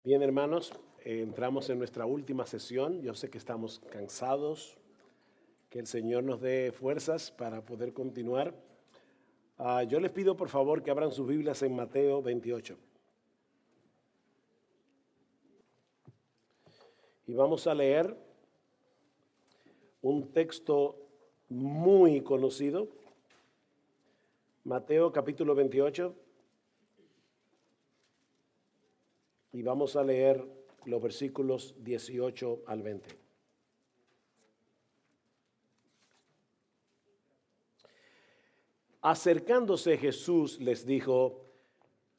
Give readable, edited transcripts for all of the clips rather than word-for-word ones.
Bien, hermanos, entramos en nuestra última sesión. Yo sé que estamos cansados, que el Señor nos dé fuerzas para poder continuar. Yo les pido por favor que abran sus Biblias en Mateo 28. Y vamos a leer un texto muy conocido, Mateo capítulo 28. Y vamos a leer los versículos 18 al 20. Acercándose Jesús les dijo: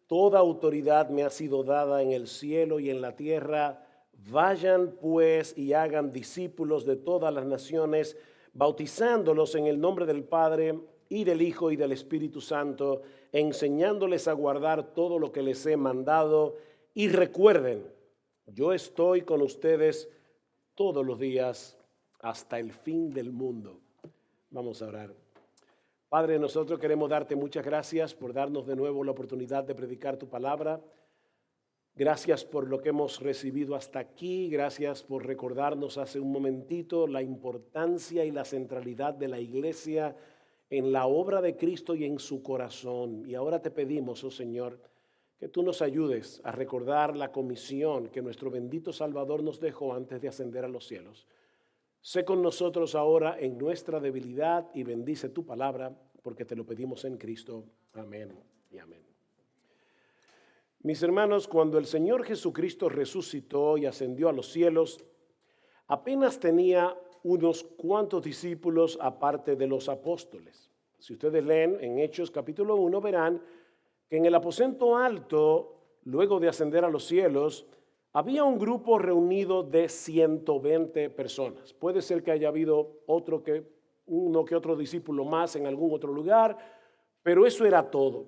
Toda autoridad me ha sido dada en el cielo y en la tierra. Vayan pues y hagan discípulos de todas las naciones, bautizándolos en el nombre del Padre y del Hijo y del Espíritu Santo, enseñándoles a guardar todo lo que les he mandado. Y recuerden, yo estoy con ustedes todos los días hasta el fin del mundo. Vamos a orar. Padre, nosotros queremos darte muchas gracias por darnos de nuevo la oportunidad de predicar tu palabra. Gracias por lo que hemos recibido hasta aquí. Gracias por recordarnos hace un momentito la importancia y la centralidad de la iglesia en la obra de Cristo y en su corazón. Y ahora te pedimos, oh Señor, que tú nos ayudes a recordar la comisión que nuestro bendito Salvador nos dejó antes de ascender a los cielos. Sé con nosotros ahora en nuestra debilidad y bendice tu palabra, porque te lo pedimos en Cristo. Amén y amén. Mis hermanos, cuando el Señor Jesucristo resucitó y ascendió a los cielos, apenas tenía unos cuantos discípulos aparte de los apóstoles. Si ustedes leen en Hechos capítulo 1, verán que en el aposento alto, luego de ascender a los cielos, había un grupo reunido de 120 personas. Puede ser que haya habido uno que otro discípulo más en algún otro lugar, pero eso era todo.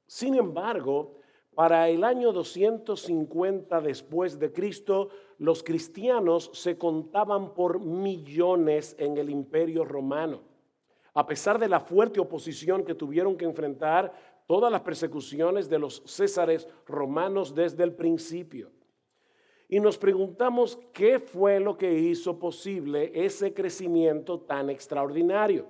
Sin embargo, para el año 250 después de Cristo, los cristianos se contaban por millones en el Imperio Romano. A pesar de la fuerte oposición que tuvieron que enfrentar, todas las persecuciones de los césares romanos desde el principio. Y nos preguntamos qué fue lo que hizo posible ese crecimiento tan extraordinario.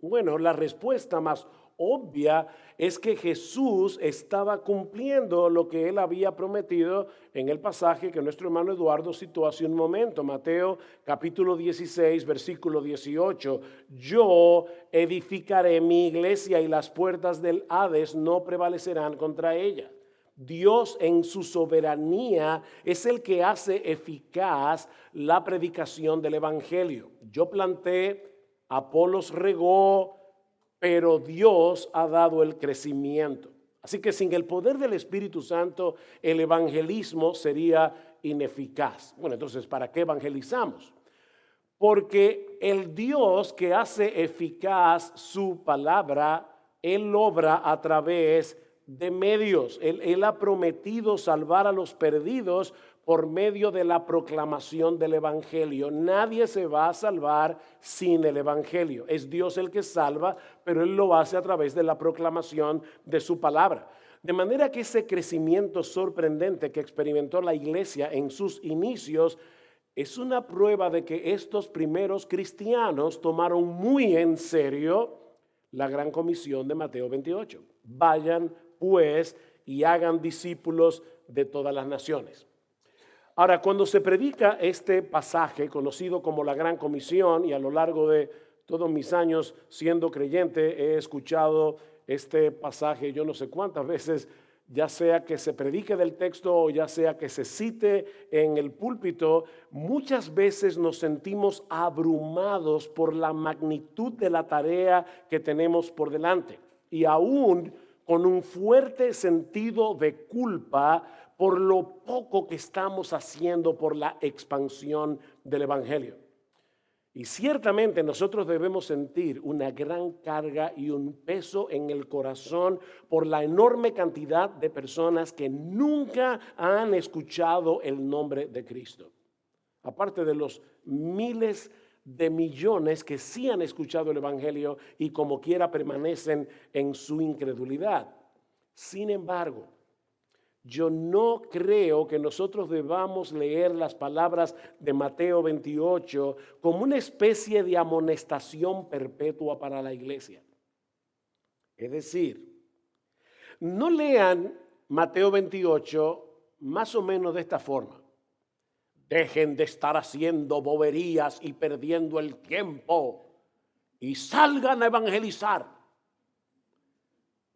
Bueno, la respuesta más obvia es que Jesús estaba cumpliendo lo que él había prometido en el pasaje que nuestro hermano Eduardo citó hace un momento, Mateo capítulo 16, versículo 18. Yo edificaré mi iglesia y las puertas del Hades no prevalecerán contra ella. Dios en su soberanía es el que hace eficaz la predicación del evangelio. Yo planté, Apolos regó, pero Dios ha dado el crecimiento. Así que sin el poder del Espíritu Santo, el evangelismo sería ineficaz. Bueno, entonces, ¿para qué evangelizamos? Porque el Dios que hace eficaz su palabra, Él obra a través de medios. Él ha prometido salvar a los perdidos por medio de la proclamación del evangelio. Nadie se va a salvar sin el evangelio. Es Dios el que salva, pero Él lo hace a través de la proclamación de su palabra. De manera que ese crecimiento sorprendente que experimentó la iglesia en sus inicios es una prueba de que estos primeros cristianos tomaron muy en serio la gran comisión de Mateo 28. Vayan pues y hagan discípulos de todas las naciones. Ahora, cuando se predica este pasaje conocido como la Gran Comisión, y a lo largo de todos mis años siendo creyente he escuchado este pasaje yo no sé cuántas veces, ya sea que se predique del texto o ya sea que se cite en el púlpito, muchas veces nos sentimos abrumados por la magnitud de la tarea que tenemos por delante y aún con un fuerte sentido de culpa por lo poco que estamos haciendo por la expansión del evangelio. Y ciertamente nosotros debemos sentir una gran carga y un peso en el corazón por la enorme cantidad de personas que nunca han escuchado el nombre de Cristo. Aparte de los miles de millones que sí han escuchado el evangelio y como quiera permanecen en su incredulidad. Sin embargo, Yo no creo que nosotros debamos leer las palabras de Mateo 28 como una especie de amonestación perpetua para la iglesia. Es decir, no lean Mateo 28 más o menos de esta forma. Dejen de estar haciendo boberías y perdiendo el tiempo y salgan a evangelizar.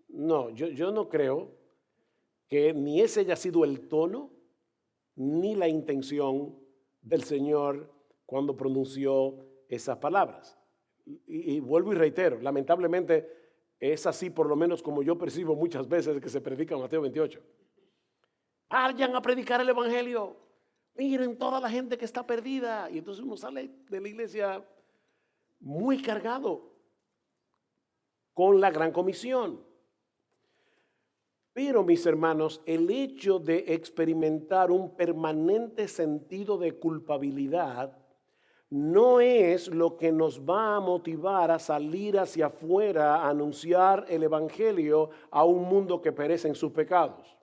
No, yo no creo que ni ese haya sido el tono ni la intención del Señor cuando pronunció esas palabras. Y vuelvo y reitero, lamentablemente es así por lo menos como yo percibo muchas veces que se predica en Mateo 28. Vayan a predicar el evangelio. Miren toda la gente que está perdida. Y entonces uno sale de la iglesia muy cargado con la gran comisión. Pero mis hermanos, el hecho de experimentar un permanente sentido de culpabilidad no es lo que nos va a motivar a salir hacia afuera a anunciar el evangelio a un mundo que perece en sus pecados.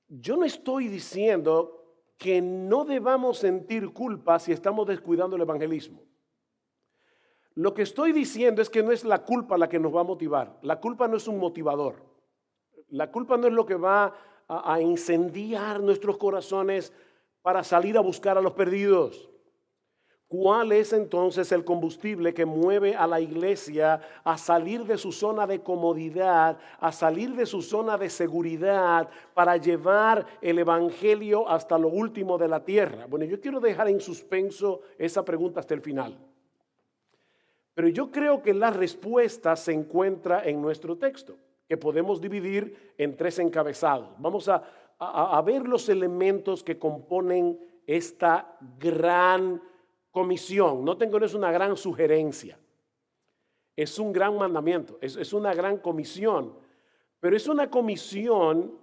Yo no estoy diciendo que no debamos sentir culpa si estamos descuidando el evangelismo. Lo que estoy diciendo es que no es la culpa la que nos va a motivar. La culpa no es un motivador. La culpa no es lo que va a incendiar nuestros corazones para salir a buscar a los perdidos. ¿Cuál es entonces el combustible que mueve a la iglesia a salir de su zona de comodidad, a salir de su zona de seguridad para llevar el evangelio hasta lo último de la tierra? Bueno, yo quiero dejar en suspenso esa pregunta hasta el final. Pero yo creo que la respuesta se encuentra en nuestro texto, que podemos dividir en 3 encabezados. Vamos a ver los elementos que componen esta gran comisión. Noten que no es una gran sugerencia, es un gran mandamiento, es una gran comisión, pero es una comisión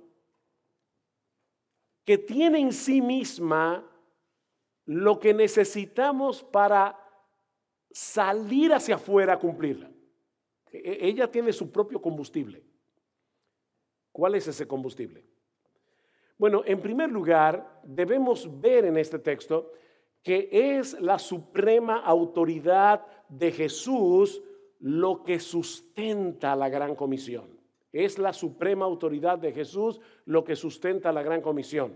que tiene en sí misma lo que necesitamos para salir hacia afuera a cumplirla. Ella tiene su propio combustible. ¿Cuál es ese combustible? Bueno, en primer lugar, debemos ver en este texto que es la suprema autoridad de Jesús lo que sustenta la gran comisión. Es la suprema autoridad de Jesús lo que sustenta la gran comisión.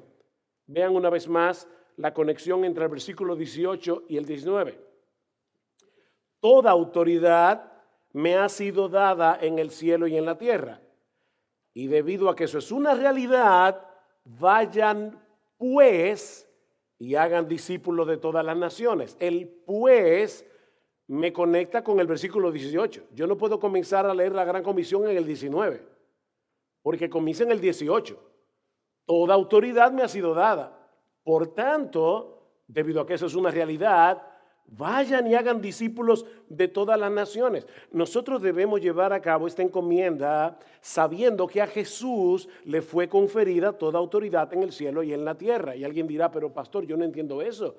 Vean una vez más la conexión entre el versículo 18 y el 19. Toda autoridad me ha sido dada en el cielo y en la tierra. Y debido a que eso es una realidad, vayan pues y hagan discípulos de todas las naciones. El pues me conecta con el versículo 18. Yo no puedo comenzar a leer la gran comisión en el 19, porque comienza en el 18. Toda autoridad me ha sido dada. Por tanto, debido a que eso es una realidad, vayan y hagan discípulos de todas las naciones. Nosotros debemos llevar a cabo esta encomienda sabiendo que a Jesús le fue conferida toda autoridad en el cielo y en la tierra. Y alguien dirá, pero pastor, yo no entiendo eso.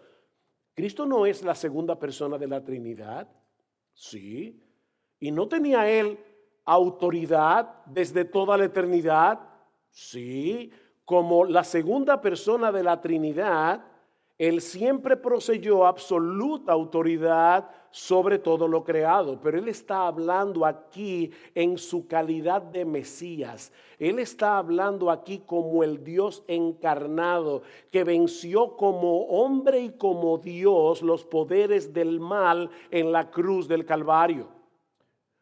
¿Cristo no es la segunda persona de la Trinidad? Sí. ¿Y no tenía él autoridad desde toda la eternidad? Sí. Como la segunda persona de la Trinidad, él siempre poseyó absoluta autoridad sobre todo lo creado, pero él está hablando aquí en su calidad de Mesías. Él está hablando aquí como el Dios encarnado que venció como hombre y como Dios los poderes del mal en la cruz del Calvario.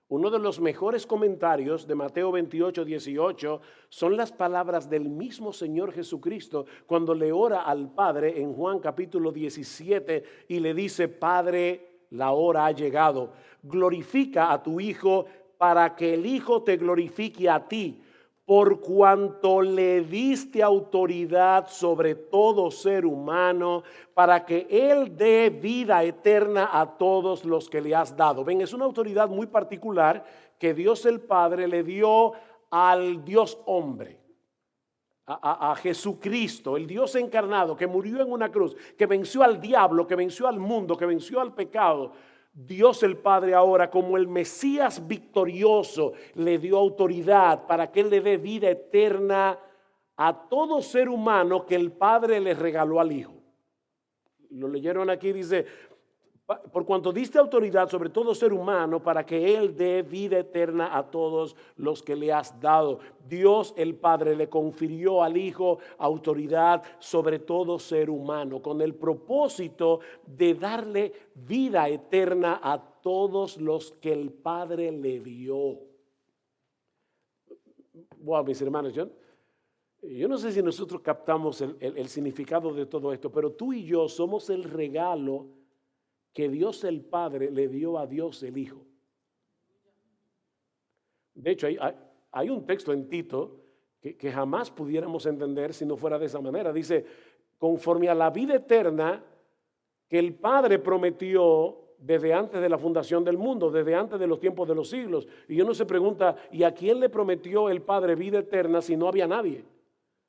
Uno de los mejores comentarios de Mateo 28, 18 son las palabras del mismo Señor Jesucristo cuando le ora al Padre en Juan capítulo 17 y le dice, Padre, la hora ha llegado, glorifica a tu Hijo para que el Hijo te glorifique a ti, por cuanto le diste autoridad sobre todo ser humano, para que Él dé vida eterna a todos los que le has dado. Ven, es una autoridad muy particular que Dios el Padre le dio al Dios hombre, a Jesucristo, el Dios encarnado, que murió en una cruz, que venció al diablo, que venció al mundo, que venció al pecado. Dios el Padre ahora, como el Mesías victorioso, le dio autoridad para que Él le dé vida eterna a todo ser humano que el Padre le regaló al Hijo. Lo leyeron aquí, dice, por cuanto diste autoridad sobre todo ser humano para que Él dé vida eterna a todos los que le has dado. Dios el Padre le confirió al Hijo autoridad sobre todo ser humano con el propósito de darle vida eterna a todos los que el Padre le dio. Wow, mis hermanos, yo no sé si nosotros captamos el significado de todo esto, pero tú y yo somos el regalo que Dios el Padre le dio a Dios el Hijo. De hecho, hay un texto en Tito que jamás pudiéramos entender si no fuera de esa manera. Dice, conforme a la vida eterna que el Padre prometió desde antes de la fundación del mundo, desde antes de los tiempos de los siglos. Y uno se pregunta, ¿y a quién le prometió el Padre vida eterna si no había nadie?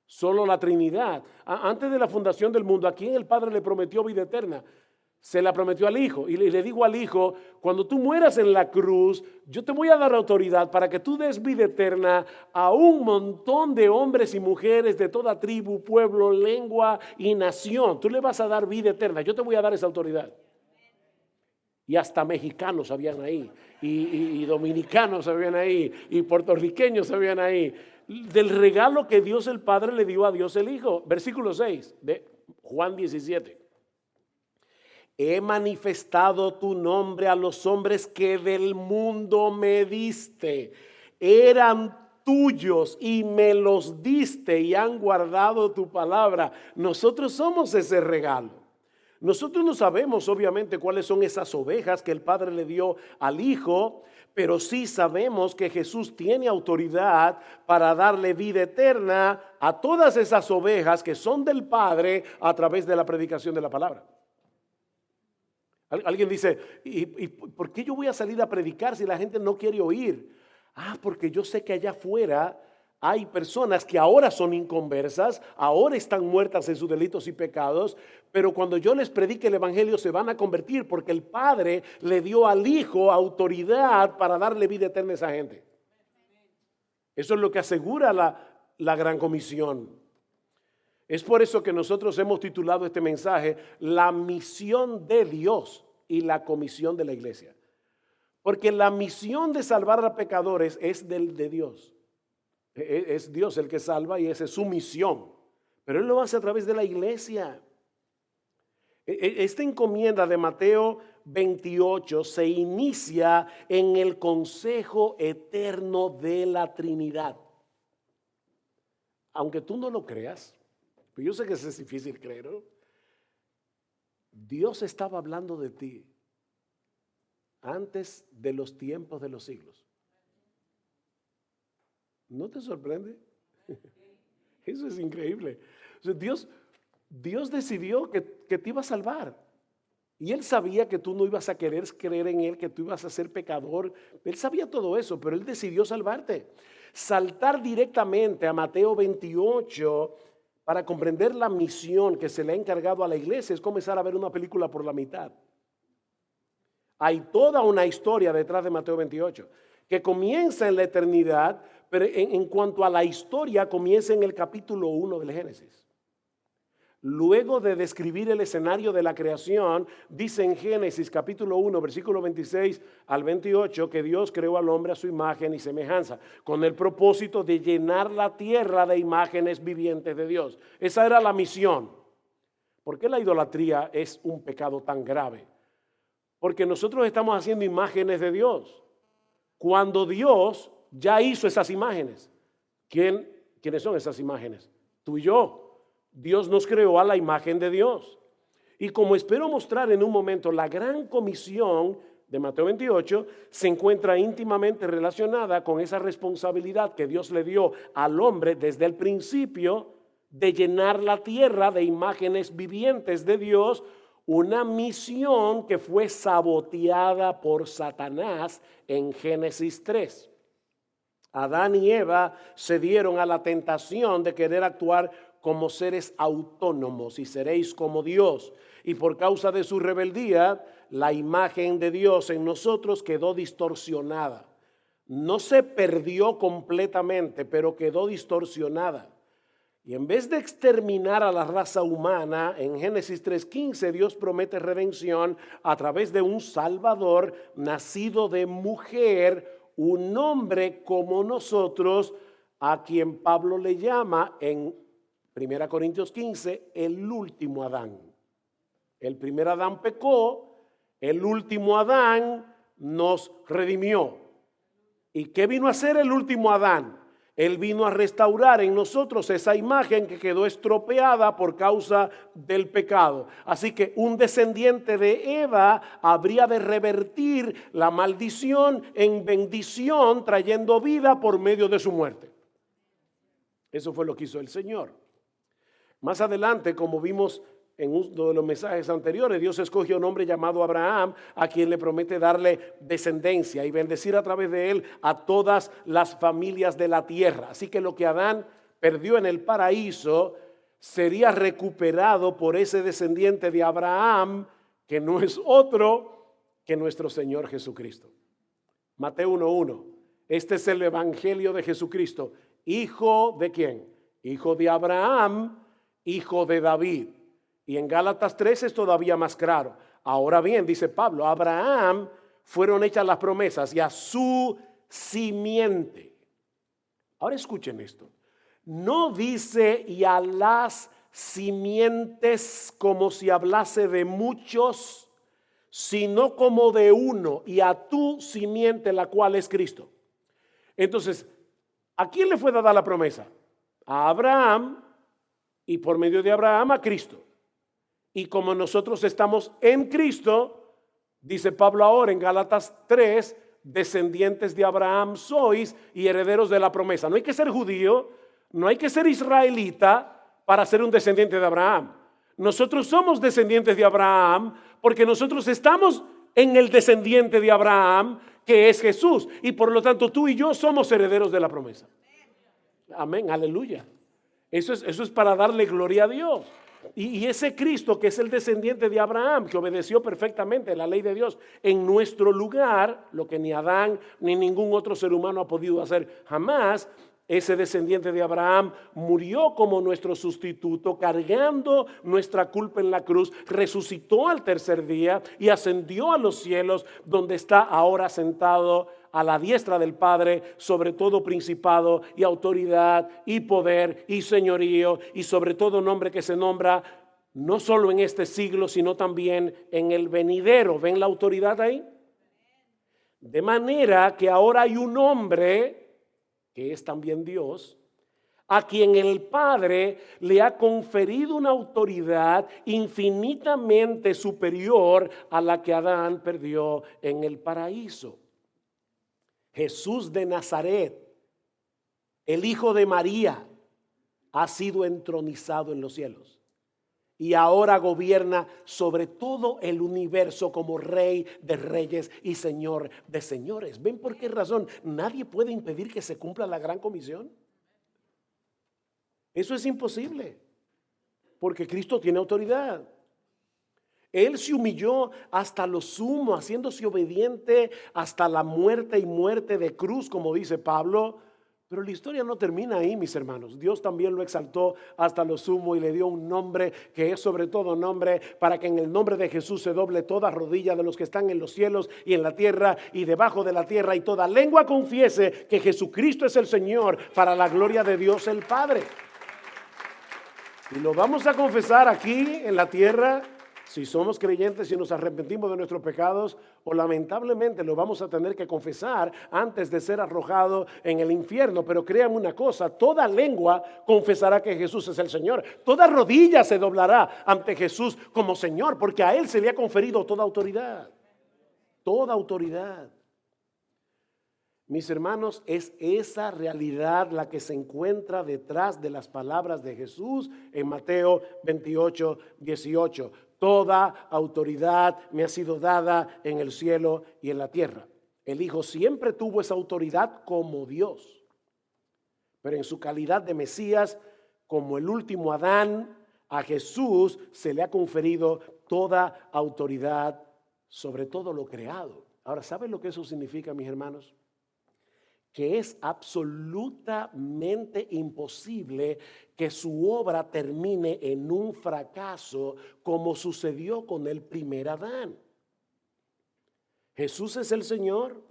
Solo la Trinidad. Antes de la fundación del mundo, ¿a quién el Padre le prometió vida eterna? Se la prometió al Hijo. Y le digo al Hijo, cuando tú mueras en la cruz, yo te voy a dar autoridad para que tú des vida eterna a un montón de hombres y mujeres de toda tribu, pueblo, lengua y nación. Tú le vas a dar vida eterna. Yo te voy a dar esa autoridad. Y hasta mexicanos habían ahí, y dominicanos habían ahí, y puertorriqueños habían ahí. Del regalo que Dios el Padre le dio a Dios el Hijo. Versículo 6 de Juan 17. He manifestado tu nombre a los hombres que del mundo me diste. Eran tuyos y me los diste y han guardado tu palabra. Nosotros somos ese regalo. Nosotros no sabemos obviamente cuáles son esas ovejas que el Padre le dio al Hijo, pero sí sabemos que Jesús tiene autoridad para darle vida eterna a todas esas ovejas que son del Padre a través de la predicación de la palabra. Alguien dice, ¿y por qué yo voy a salir a predicar si la gente no quiere oír? Porque yo sé que allá afuera hay personas que ahora son inconversas, ahora están muertas en sus delitos y pecados, pero cuando yo les predique el evangelio se van a convertir porque el Padre le dio al Hijo autoridad para darle vida eterna a esa gente. Eso es lo que asegura la gran comisión. Es por eso que nosotros hemos titulado este mensaje La misión de Dios y la comisión de la iglesia. Porque la misión de salvar a pecadores es de Dios. Es Dios el que salva y esa es su misión. Pero Él lo hace a través de la iglesia. Esta encomienda de Mateo 28 se inicia en el consejo eterno de la Trinidad. Aunque tú no lo creas, pero yo sé que eso es difícil creer, ¿no? Dios estaba hablando de ti antes de los tiempos de los siglos. ¿No te sorprende? Eso es increíble. O sea, Dios decidió que te iba a salvar. Y Él sabía que tú no ibas a querer creer en Él, que tú ibas a ser pecador. Él sabía todo eso, pero Él decidió salvarte. Saltar directamente a Mateo 28 para comprender la misión que se le ha encargado a la iglesia es comenzar a ver una película por la mitad. Hay toda una historia detrás de Mateo 28 que comienza en la eternidad, pero en cuanto a la historia comienza en el capítulo 1 del Génesis. Luego de describir el escenario de la creación, dice en Génesis capítulo 1, versículo 26 al 28, que Dios creó al hombre a su imagen y semejanza, con el propósito de llenar la tierra de imágenes vivientes de Dios. Esa era la misión. ¿Por qué la idolatría es un pecado tan grave? Porque nosotros estamos haciendo imágenes de Dios, cuando Dios ya hizo esas imágenes. ¿Quiénes son esas imágenes? Tú y yo. Dios nos creó a la imagen de Dios. Y como espero mostrar en un momento, la gran comisión de Mateo 28 se encuentra íntimamente relacionada con esa responsabilidad que Dios le dio al hombre desde el principio de llenar la tierra de imágenes vivientes de Dios, una misión que fue saboteada por Satanás en Génesis 3. Adán y Eva cedieron a la tentación de querer actuar como seres autónomos y seréis como Dios. Y por causa de su rebeldía, la imagen de Dios en nosotros quedó distorsionada. No se perdió completamente, pero quedó distorsionada. Y en vez de exterminar a la raza humana, en Génesis 3:15 Dios promete redención a través de un Salvador nacido de mujer, un hombre como nosotros, a quien Pablo le llama en 1 Corintios 15 el último Adán. El primer Adán pecó, el último Adán nos redimió. ¿Y qué vino a hacer el último Adán? Él vino a restaurar en nosotros esa imagen que quedó estropeada por causa del pecado. Así que un descendiente de Eva habría de revertir la maldición en bendición, trayendo vida por medio de su muerte. Eso fue lo que hizo el Señor. Más adelante, como vimos en uno de los mensajes anteriores, Dios escogió a un hombre llamado Abraham, a quien le promete darle descendencia y bendecir a través de él a todas las familias de la tierra. Así que lo que Adán perdió en el paraíso sería recuperado por ese descendiente de Abraham, que no es otro que nuestro Señor Jesucristo. Mateo 1:1. Este es el evangelio de Jesucristo. ¿Hijo de quién? Hijo de Abraham, hijo de David. Y en Gálatas 3 es todavía más claro. Ahora bien, dice Pablo, a Abraham fueron hechas las promesas y a su simiente. Ahora escuchen esto. No dice y a las simientes como si hablase de muchos, sino como de uno, y a tu simiente, la cual es Cristo. Entonces, ¿a quién le fue dada la promesa? A Abraham, y por medio de Abraham a Cristo. Y como nosotros estamos en Cristo, dice Pablo ahora en Gálatas 3, descendientes de Abraham sois y herederos de la promesa. No hay que ser judío, no hay que ser israelita para ser un descendiente de Abraham. Nosotros somos descendientes de Abraham porque nosotros estamos en el descendiente de Abraham, que es Jesús. Y por lo tanto tú y yo somos herederos de la promesa. Amén, aleluya. Eso es para darle gloria a Dios. Y ese Cristo que es el descendiente de Abraham, que obedeció perfectamente la ley de Dios en nuestro lugar, lo que ni Adán ni ningún otro ser humano ha podido hacer jamás, ese descendiente de Abraham murió como nuestro sustituto, cargando nuestra culpa en la cruz, resucitó al tercer día y ascendió a los cielos, donde está ahora sentado a la diestra del Padre, sobre todo principado y autoridad y poder y señorío y sobre todo nombre que se nombra no solo en este siglo, sino también en el venidero. ¿Ven la autoridad ahí? De manera que ahora hay un hombre que es también Dios, a quien el Padre le ha conferido una autoridad infinitamente superior a la que Adán perdió en el paraíso. Jesús de Nazaret, el hijo de María, ha sido entronizado en los cielos y ahora gobierna sobre todo el universo como Rey de reyes y Señor de señores. ¿Ven por qué razón nadie puede impedir que se cumpla la gran comisión? Eso es imposible, porque Cristo tiene autoridad. Él se humilló hasta lo sumo, haciéndose obediente hasta la muerte y muerte de cruz, como dice Pablo. Pero la historia no termina ahí, mis hermanos. Dios también lo exaltó hasta lo sumo y le dio un nombre que es sobre todo nombre, para que en el nombre de Jesús se doble toda rodilla de los que están en los cielos y en la tierra y debajo de la tierra, y toda lengua confiese que Jesucristo es el Señor, para la gloria de Dios el Padre. Y lo vamos a confesar aquí en la tierra, si somos creyentes y nos arrepentimos de nuestros pecados, o lamentablemente lo vamos a tener que confesar antes de ser arrojado en el infierno. Pero créanme una cosa, toda lengua confesará que Jesús es el Señor. Toda rodilla se doblará ante Jesús como Señor, porque a Él se le ha conferido toda autoridad. Toda autoridad. Mis hermanos, es esa realidad la que se encuentra detrás de las palabras de Jesús en Mateo 28:18. Toda autoridad me ha sido dada en el cielo y en la tierra. El Hijo siempre tuvo esa autoridad como Dios, pero en su calidad de Mesías, como el último Adán, a Jesús se le ha conferido toda autoridad sobre todo lo creado. Ahora, ¿saben lo que eso significa, mis hermanos? que es absolutamente imposible que su obra termine en un fracaso como sucedió con el primer Adán. Jesús es el Señor.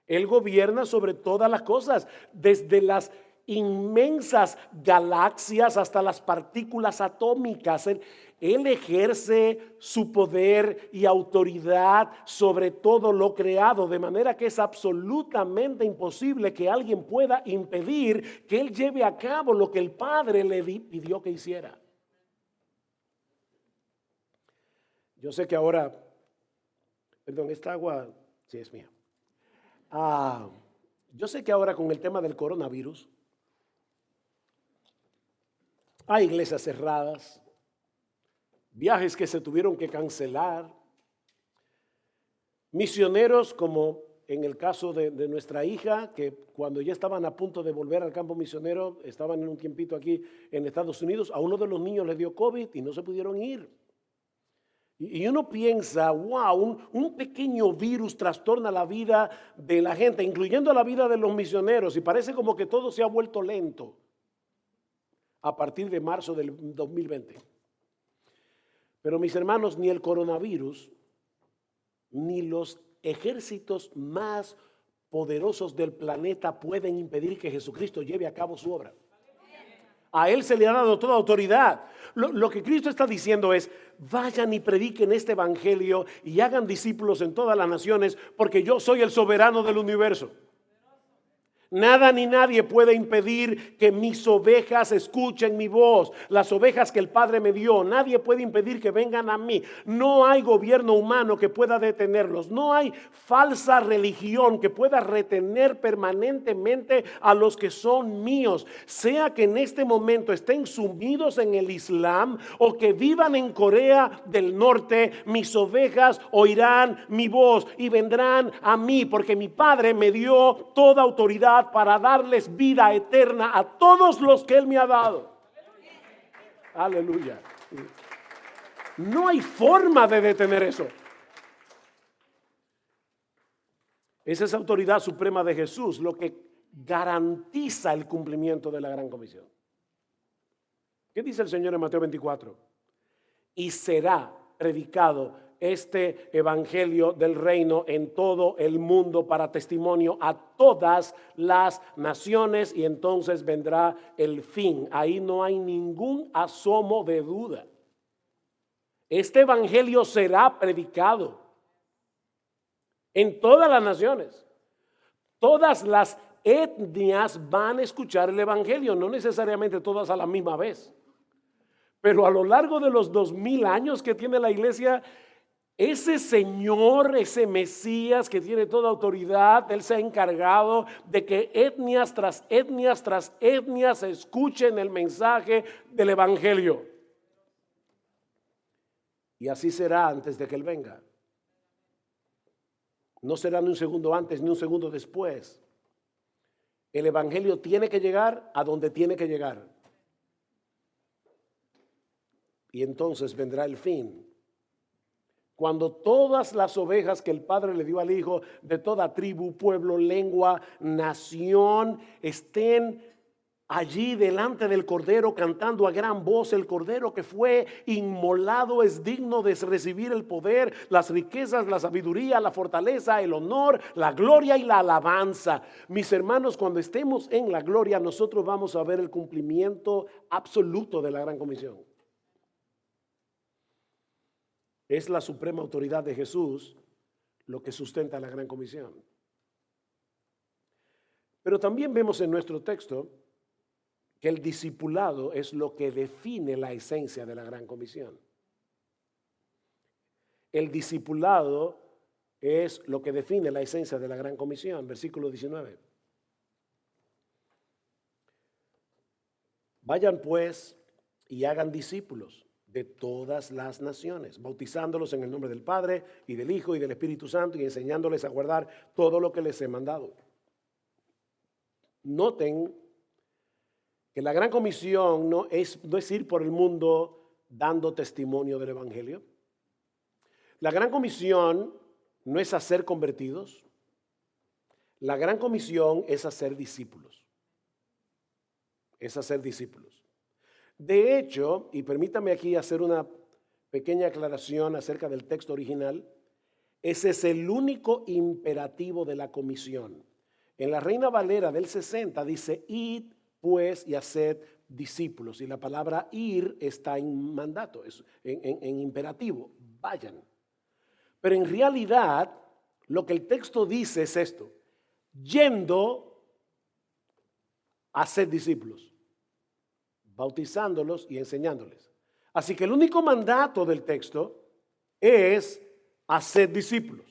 Él gobierna sobre todas las cosas, desde las inmensas galaxias hasta las partículas atómicas. Él ejerce su poder y autoridad sobre todo lo creado, de manera que es absolutamente imposible que alguien pueda impedir que Él lleve a cabo lo que el Padre le pidió que hiciera. Yo sé que ahora, perdón, esta agua sí es mía. Yo sé que ahora con el tema del coronavirus hay iglesias cerradas, viajes que se tuvieron que cancelar, misioneros como en el caso de nuestra hija, que cuando ya estaban a punto de volver al campo misionero, estaban en un tiempito aquí en Estados Unidos, a uno de los niños le dio COVID y no se pudieron ir. Y uno piensa, wow, un pequeño virus trastorna la vida de la gente, incluyendo la vida de los misioneros, y parece como que todo se ha vuelto lento a partir de marzo del 2020. Pero mis hermanos, ni el coronavirus, ni los ejércitos más poderosos del planeta pueden impedir que Jesucristo lleve a cabo su obra. A Él se le ha dado toda autoridad. Lo que Cristo está diciendo es, vayan y prediquen este evangelio y hagan discípulos en todas las naciones, porque yo soy el soberano del universo. Nada ni nadie puede impedir que mis ovejas escuchen mi voz, las ovejas que el Padre me dio. Nadie puede impedir que vengan a mí. No hay gobierno humano que pueda detenerlos. No hay falsa religión que pueda retener permanentemente a los que son míos. Sea que en este momento estén sumidos en el Islam o que vivan en Corea del Norte, mis ovejas oirán mi voz y vendrán a mí, porque mi Padre me dio toda autoridad para darles vida eterna a todos los que Él me ha dado. Aleluya. No hay forma de detener eso. Esa es autoridad suprema de Jesús, lo que garantiza el cumplimiento de la gran comisión. ¿Qué dice el Señor en Mateo 24? Y será predicado este evangelio del reino en todo el mundo para testimonio a todas las naciones, y entonces vendrá el fin. Ahí no hay ningún asomo de duda. Este evangelio será predicado en todas las naciones. Todas las etnias van a escuchar el evangelio, no necesariamente todas a la misma vez. Pero a lo largo de los 2000 años que tiene la iglesia, ese Señor, ese Mesías que tiene toda autoridad, Él se ha encargado de que etnias tras etnias tras etnias escuchen el mensaje del evangelio. Y así será antes de que Él venga. No será ni un segundo antes ni un segundo después. El evangelio tiene que llegar a donde tiene que llegar. Y entonces vendrá el fin. Cuando todas las ovejas que el Padre le dio al Hijo, de toda tribu, pueblo, lengua, nación, estén allí delante del Cordero cantando a gran voz, el Cordero que fue inmolado es digno de recibir el poder, las riquezas, la sabiduría, la fortaleza, el honor, la gloria y la alabanza. Mis hermanos, cuando estemos en la gloria, nosotros vamos a ver el cumplimiento absoluto de la gran comisión. Es la suprema autoridad de Jesús lo que sustenta la gran comisión. Pero también vemos en nuestro texto que el discipulado es lo que define la esencia de la gran comisión. El discipulado es lo que define la esencia de la gran comisión. Versículo 19. Vayan pues y hagan discípulos de todas las naciones, bautizándolos en el nombre del Padre y del Hijo y del Espíritu Santo y enseñándoles a guardar todo lo que les he mandado. Noten que la gran comisión no es ir por el mundo dando testimonio del evangelio. La gran comisión no es hacer convertidos. La gran comisión es hacer discípulos. Es hacer discípulos. De hecho, y permítame aquí hacer una pequeña aclaración acerca del texto original, ese es el único imperativo de la comisión. En la Reina Valera del 60 dice, id pues y haced discípulos. Y la palabra ir está en mandato, en imperativo, vayan. Pero en realidad lo que el texto dice es esto, yendo a ser discípulos, bautizándolos y enseñándoles. Así que el único mandato del texto es hacer discípulos.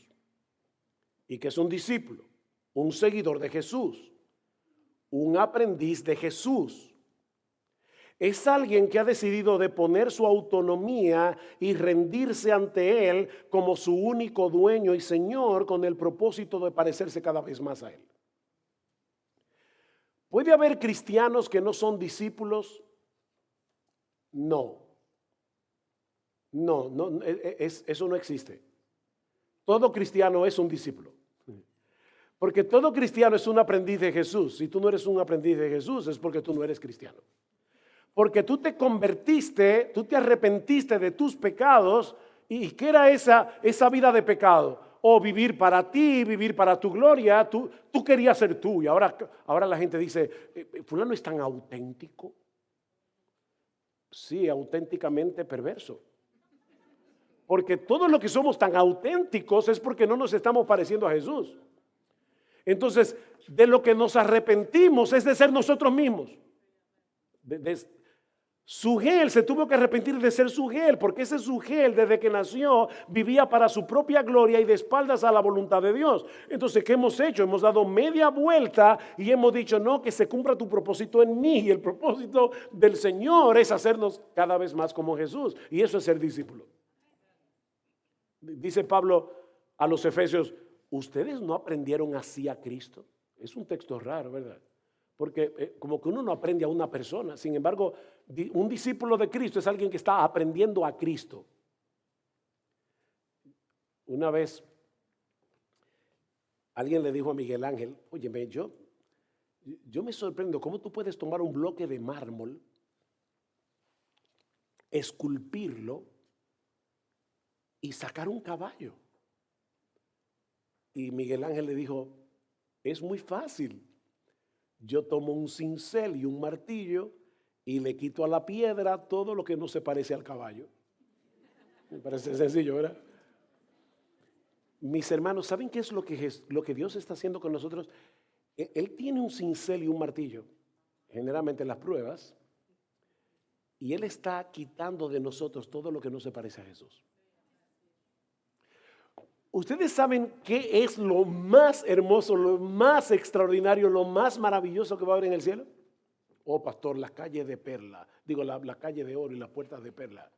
¿Y qué es un discípulo? Un seguidor de Jesús, un aprendiz de Jesús. Es alguien que ha decidido deponer su autonomía y rendirse ante Él como su único dueño y Señor con el propósito de parecerse cada vez más a Él. ¿Puede haber cristianos que no son discípulos? No. No, eso no existe. Todo cristiano es un discípulo. Porque todo cristiano es un aprendiz de Jesús. Si tú no eres un aprendiz de Jesús es porque tú no eres cristiano. Porque tú te convertiste, tú te arrepentiste de tus pecados. ¿Y qué era esa vida de pecado? O vivir para ti, vivir para tu gloria. Tú querías ser tú. Y ahora la gente dice, fulano es tan auténtico. Sí, auténticamente perverso. Porque todo lo que somos tan auténticos es porque no nos estamos pareciendo a Jesús. Entonces, de lo que nos arrepentimos es de ser nosotros mismos. Sugel se tuvo que arrepentir de ser Sugel, porque ese Sugel desde que nació vivía para su propia gloria y de espaldas a la voluntad de Dios. Entonces, ¿qué hemos hecho? Hemos dado media vuelta y hemos dicho, no, que se cumpla tu propósito en mí. Y el propósito del Señor es hacernos cada vez más como Jesús. Y eso es ser discípulo. Dice Pablo a los Efesios, ¿ustedes no aprendieron así a Cristo? Es un texto raro, ¿verdad? Porque como que uno no aprende a una persona. Sin embargo, un discípulo de Cristo es alguien que está aprendiendo a Cristo. Una vez alguien le dijo a Miguel Ángel, óyeme, yo me sorprendo cómo tú puedes tomar un bloque de mármol, esculpirlo y sacar un caballo. Y Miguel Ángel le dijo, es muy fácil. Yo tomo un cincel y un martillo y le quito a la piedra todo lo que no se parece al caballo. Me parece sencillo, ¿verdad? Mis hermanos, ¿saben qué es lo que Dios está haciendo con nosotros? Él tiene un cincel y un martillo, generalmente en las pruebas, y Él está quitando de nosotros todo lo que no se parece a Jesús. ¿Ustedes saben qué es lo más hermoso, lo más extraordinario, lo más maravilloso que va a haber en el cielo? Oh, pastor, las calles de perla, digo, la calle de oro y las puertas de perla.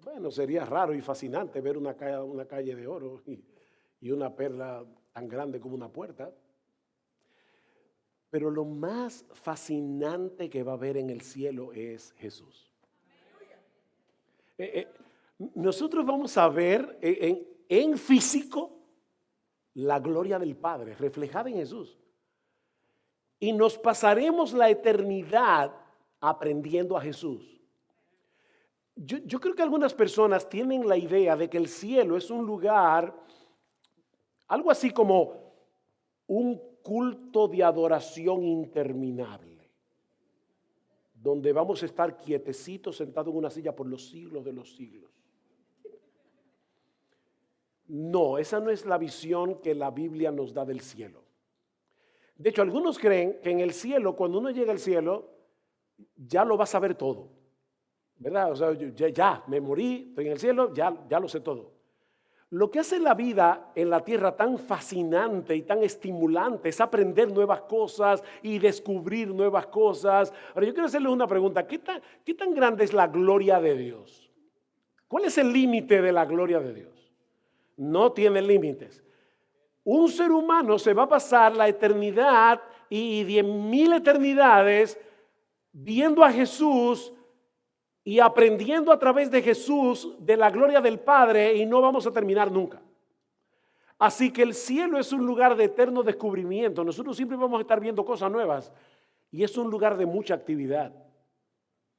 Bueno, sería raro y fascinante ver una calle de oro y una perla tan grande como una puerta. Pero lo más fascinante que va a haber en el cielo es Jesús. Nosotros vamos a ver en físico la gloria del Padre reflejada en Jesús. Y nos pasaremos la eternidad aprendiendo a Jesús. Yo creo que algunas personas tienen la idea de que el cielo es un lugar, algo así como un culto de adoración interminable, donde vamos a estar quietecitos sentados en una silla por los siglos de los siglos. No, esa no es la visión que la Biblia nos da del cielo. De hecho, algunos creen que en el cielo, cuando uno llega al cielo, ya lo va a saber todo, ¿verdad? O sea, ya me morí, estoy en el cielo, ya lo sé todo. Lo que hace la vida en la tierra tan fascinante y tan estimulante es aprender nuevas cosas y descubrir nuevas cosas. Ahora, yo quiero hacerles una pregunta. ¿Qué tan grande es la gloria de Dios? ¿Cuál es el límite de la gloria de Dios? No tiene límites. Un ser humano se va a pasar la eternidad y 10,000 eternidades viendo a Jesús y aprendiendo a través de Jesús de la gloria del Padre y no vamos a terminar nunca. Así que el cielo es un lugar de eterno descubrimiento. Nosotros siempre vamos a estar viendo cosas nuevas y es un lugar de mucha actividad.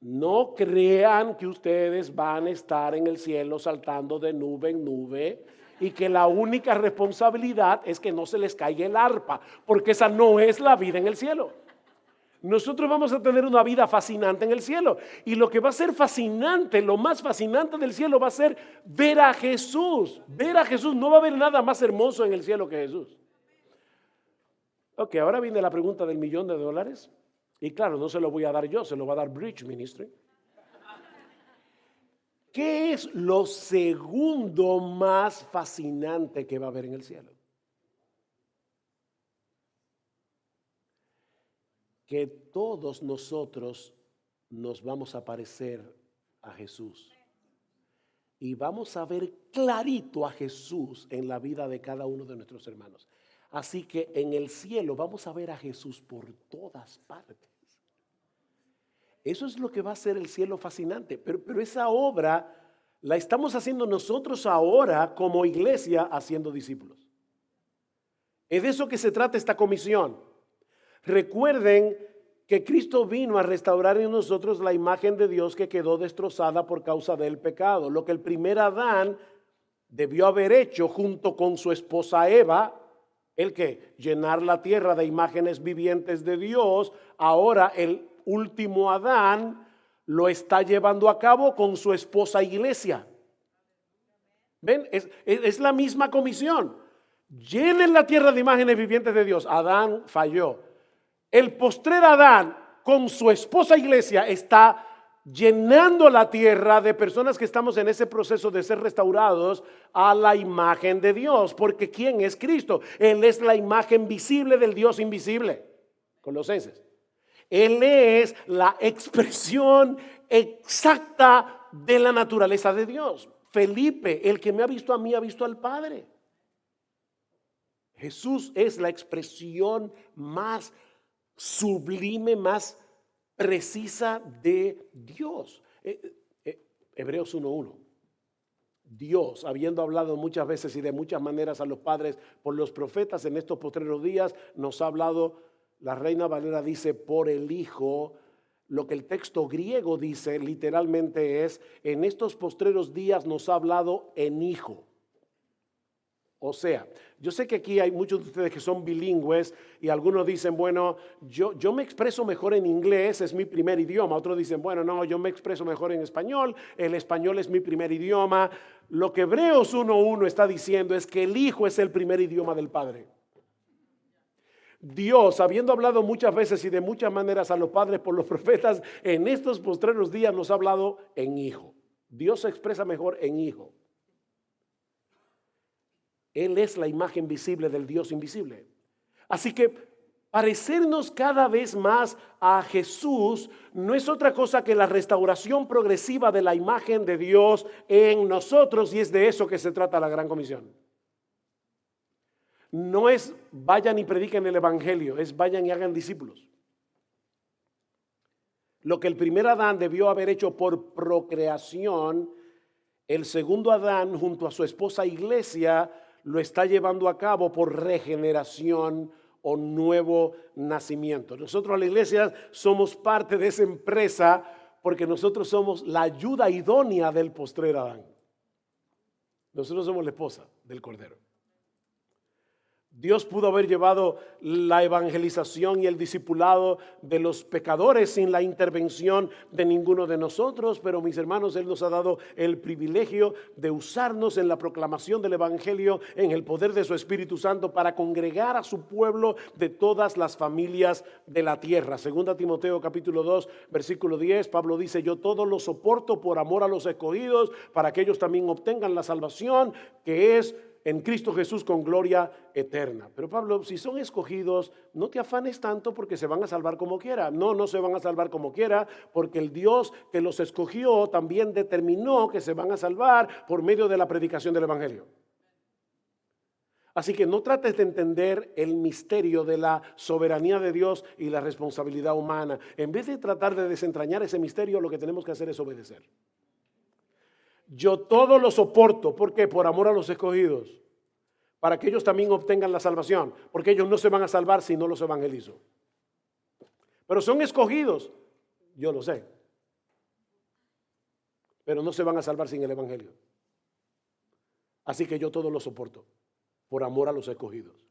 No crean que ustedes van a estar en el cielo saltando de nube en nube y que la única responsabilidad es que no se les caiga el arpa, porque esa no es la vida en el cielo. Nosotros vamos a tener una vida fascinante en el cielo. Y lo que va a ser fascinante, lo más fascinante del cielo va a ser ver a Jesús. Ver a Jesús. No va a haber nada más hermoso en el cielo que Jesús. Ok, ahora viene la pregunta del $1,000,000. Y claro, no se lo voy a dar yo, se lo va a dar Bridge Ministry. ¿Qué es lo segundo más fascinante que va a haber en el cielo? Que todos nosotros nos vamos a parecer a Jesús. Y vamos a ver clarito a Jesús en la vida de cada uno de nuestros hermanos. Así que en el cielo vamos a ver a Jesús por todas partes. Eso es lo que va a ser el cielo fascinante. Pero esa obra la estamos haciendo nosotros ahora como iglesia haciendo discípulos. Es de eso que se trata esta comisión. Recuerden que Cristo vino a restaurar en nosotros la imagen de Dios que quedó destrozada por causa del pecado. Lo que el primer Adán debió haber hecho junto con su esposa Eva, el que llenar la tierra de imágenes vivientes de Dios, ahora el último Adán lo está llevando a cabo con su esposa iglesia. ¿Ven? Es la misma comisión. Llenen la tierra de imágenes vivientes de Dios. Adán falló. El postrer Adán con su esposa iglesia está llenando la tierra de personas que estamos en ese proceso de ser restaurados a la imagen de Dios. Porque ¿quién es Cristo? Él es la imagen visible del Dios invisible. Colosenses. Él es la expresión exacta de la naturaleza de Dios. Felipe, el que me ha visto a mí, ha visto al Padre. Jesús es la expresión más sublime, más precisa de Dios. Hebreos 1:1. Dios, habiendo hablado muchas veces y de muchas maneras a los padres por los profetas, en estos postreros días nos ha hablado. La Reina Valera dice por el Hijo. Lo que el texto griego dice literalmente es: en estos postreros días nos ha hablado en Hijo. O sea, yo sé que aquí hay muchos de ustedes que son bilingües y algunos dicen, bueno, yo me expreso mejor en inglés, es mi primer idioma. Otros dicen, bueno, no, yo me expreso mejor en español, el español es mi primer idioma. Lo que Hebreos 1:1 está diciendo es que el Hijo es el primer idioma del Padre. Dios, habiendo hablado muchas veces y de muchas maneras a los padres por los profetas, en estos postreros días nos ha hablado en Hijo. Dios se expresa mejor en Hijo. Él es la imagen visible del Dios invisible. Así que parecernos cada vez más a Jesús no es otra cosa que la restauración progresiva de la imagen de Dios en nosotros, y es de eso que se trata la Gran Comisión. No es vayan y prediquen el evangelio, es vayan y hagan discípulos. Lo que el primer Adán debió haber hecho por procreación, el segundo Adán junto a su esposa iglesia lo está llevando a cabo por regeneración o nuevo nacimiento. Nosotros, la iglesia, somos parte de esa empresa porque nosotros somos la ayuda idónea del postrer Adán. Nosotros somos la esposa del Cordero. Dios pudo haber llevado la evangelización y el discipulado de los pecadores sin la intervención de ninguno de nosotros, pero mis hermanos, Él nos ha dado el privilegio de usarnos en la proclamación del evangelio en el poder de su Espíritu Santo para congregar a su pueblo de todas las familias de la tierra. Segunda Timoteo capítulo 2 versículo 10, Pablo dice: yo todo lo soporto por amor a los escogidos, para que ellos también obtengan la salvación que es en Cristo Jesús con gloria eterna. Pero Pablo, si son escogidos, no te afanes tanto porque se van a salvar como quiera. No se van a salvar como quiera, porque el Dios que los escogió también determinó que se van a salvar por medio de la predicación del evangelio. Así que no trates de entender el misterio de la soberanía de Dios y la responsabilidad humana. En vez de tratar de desentrañar ese misterio, lo que tenemos que hacer es obedecer. Yo todo lo soporto. ¿Por qué? Por amor a los escogidos. para que ellos también obtengan la salvación, porque ellos no se van a salvar si no los evangelizo. Pero son escogidos, yo lo sé, pero no se van a salvar sin el evangelio. Así que yo todo lo soporto por amor a los escogidos.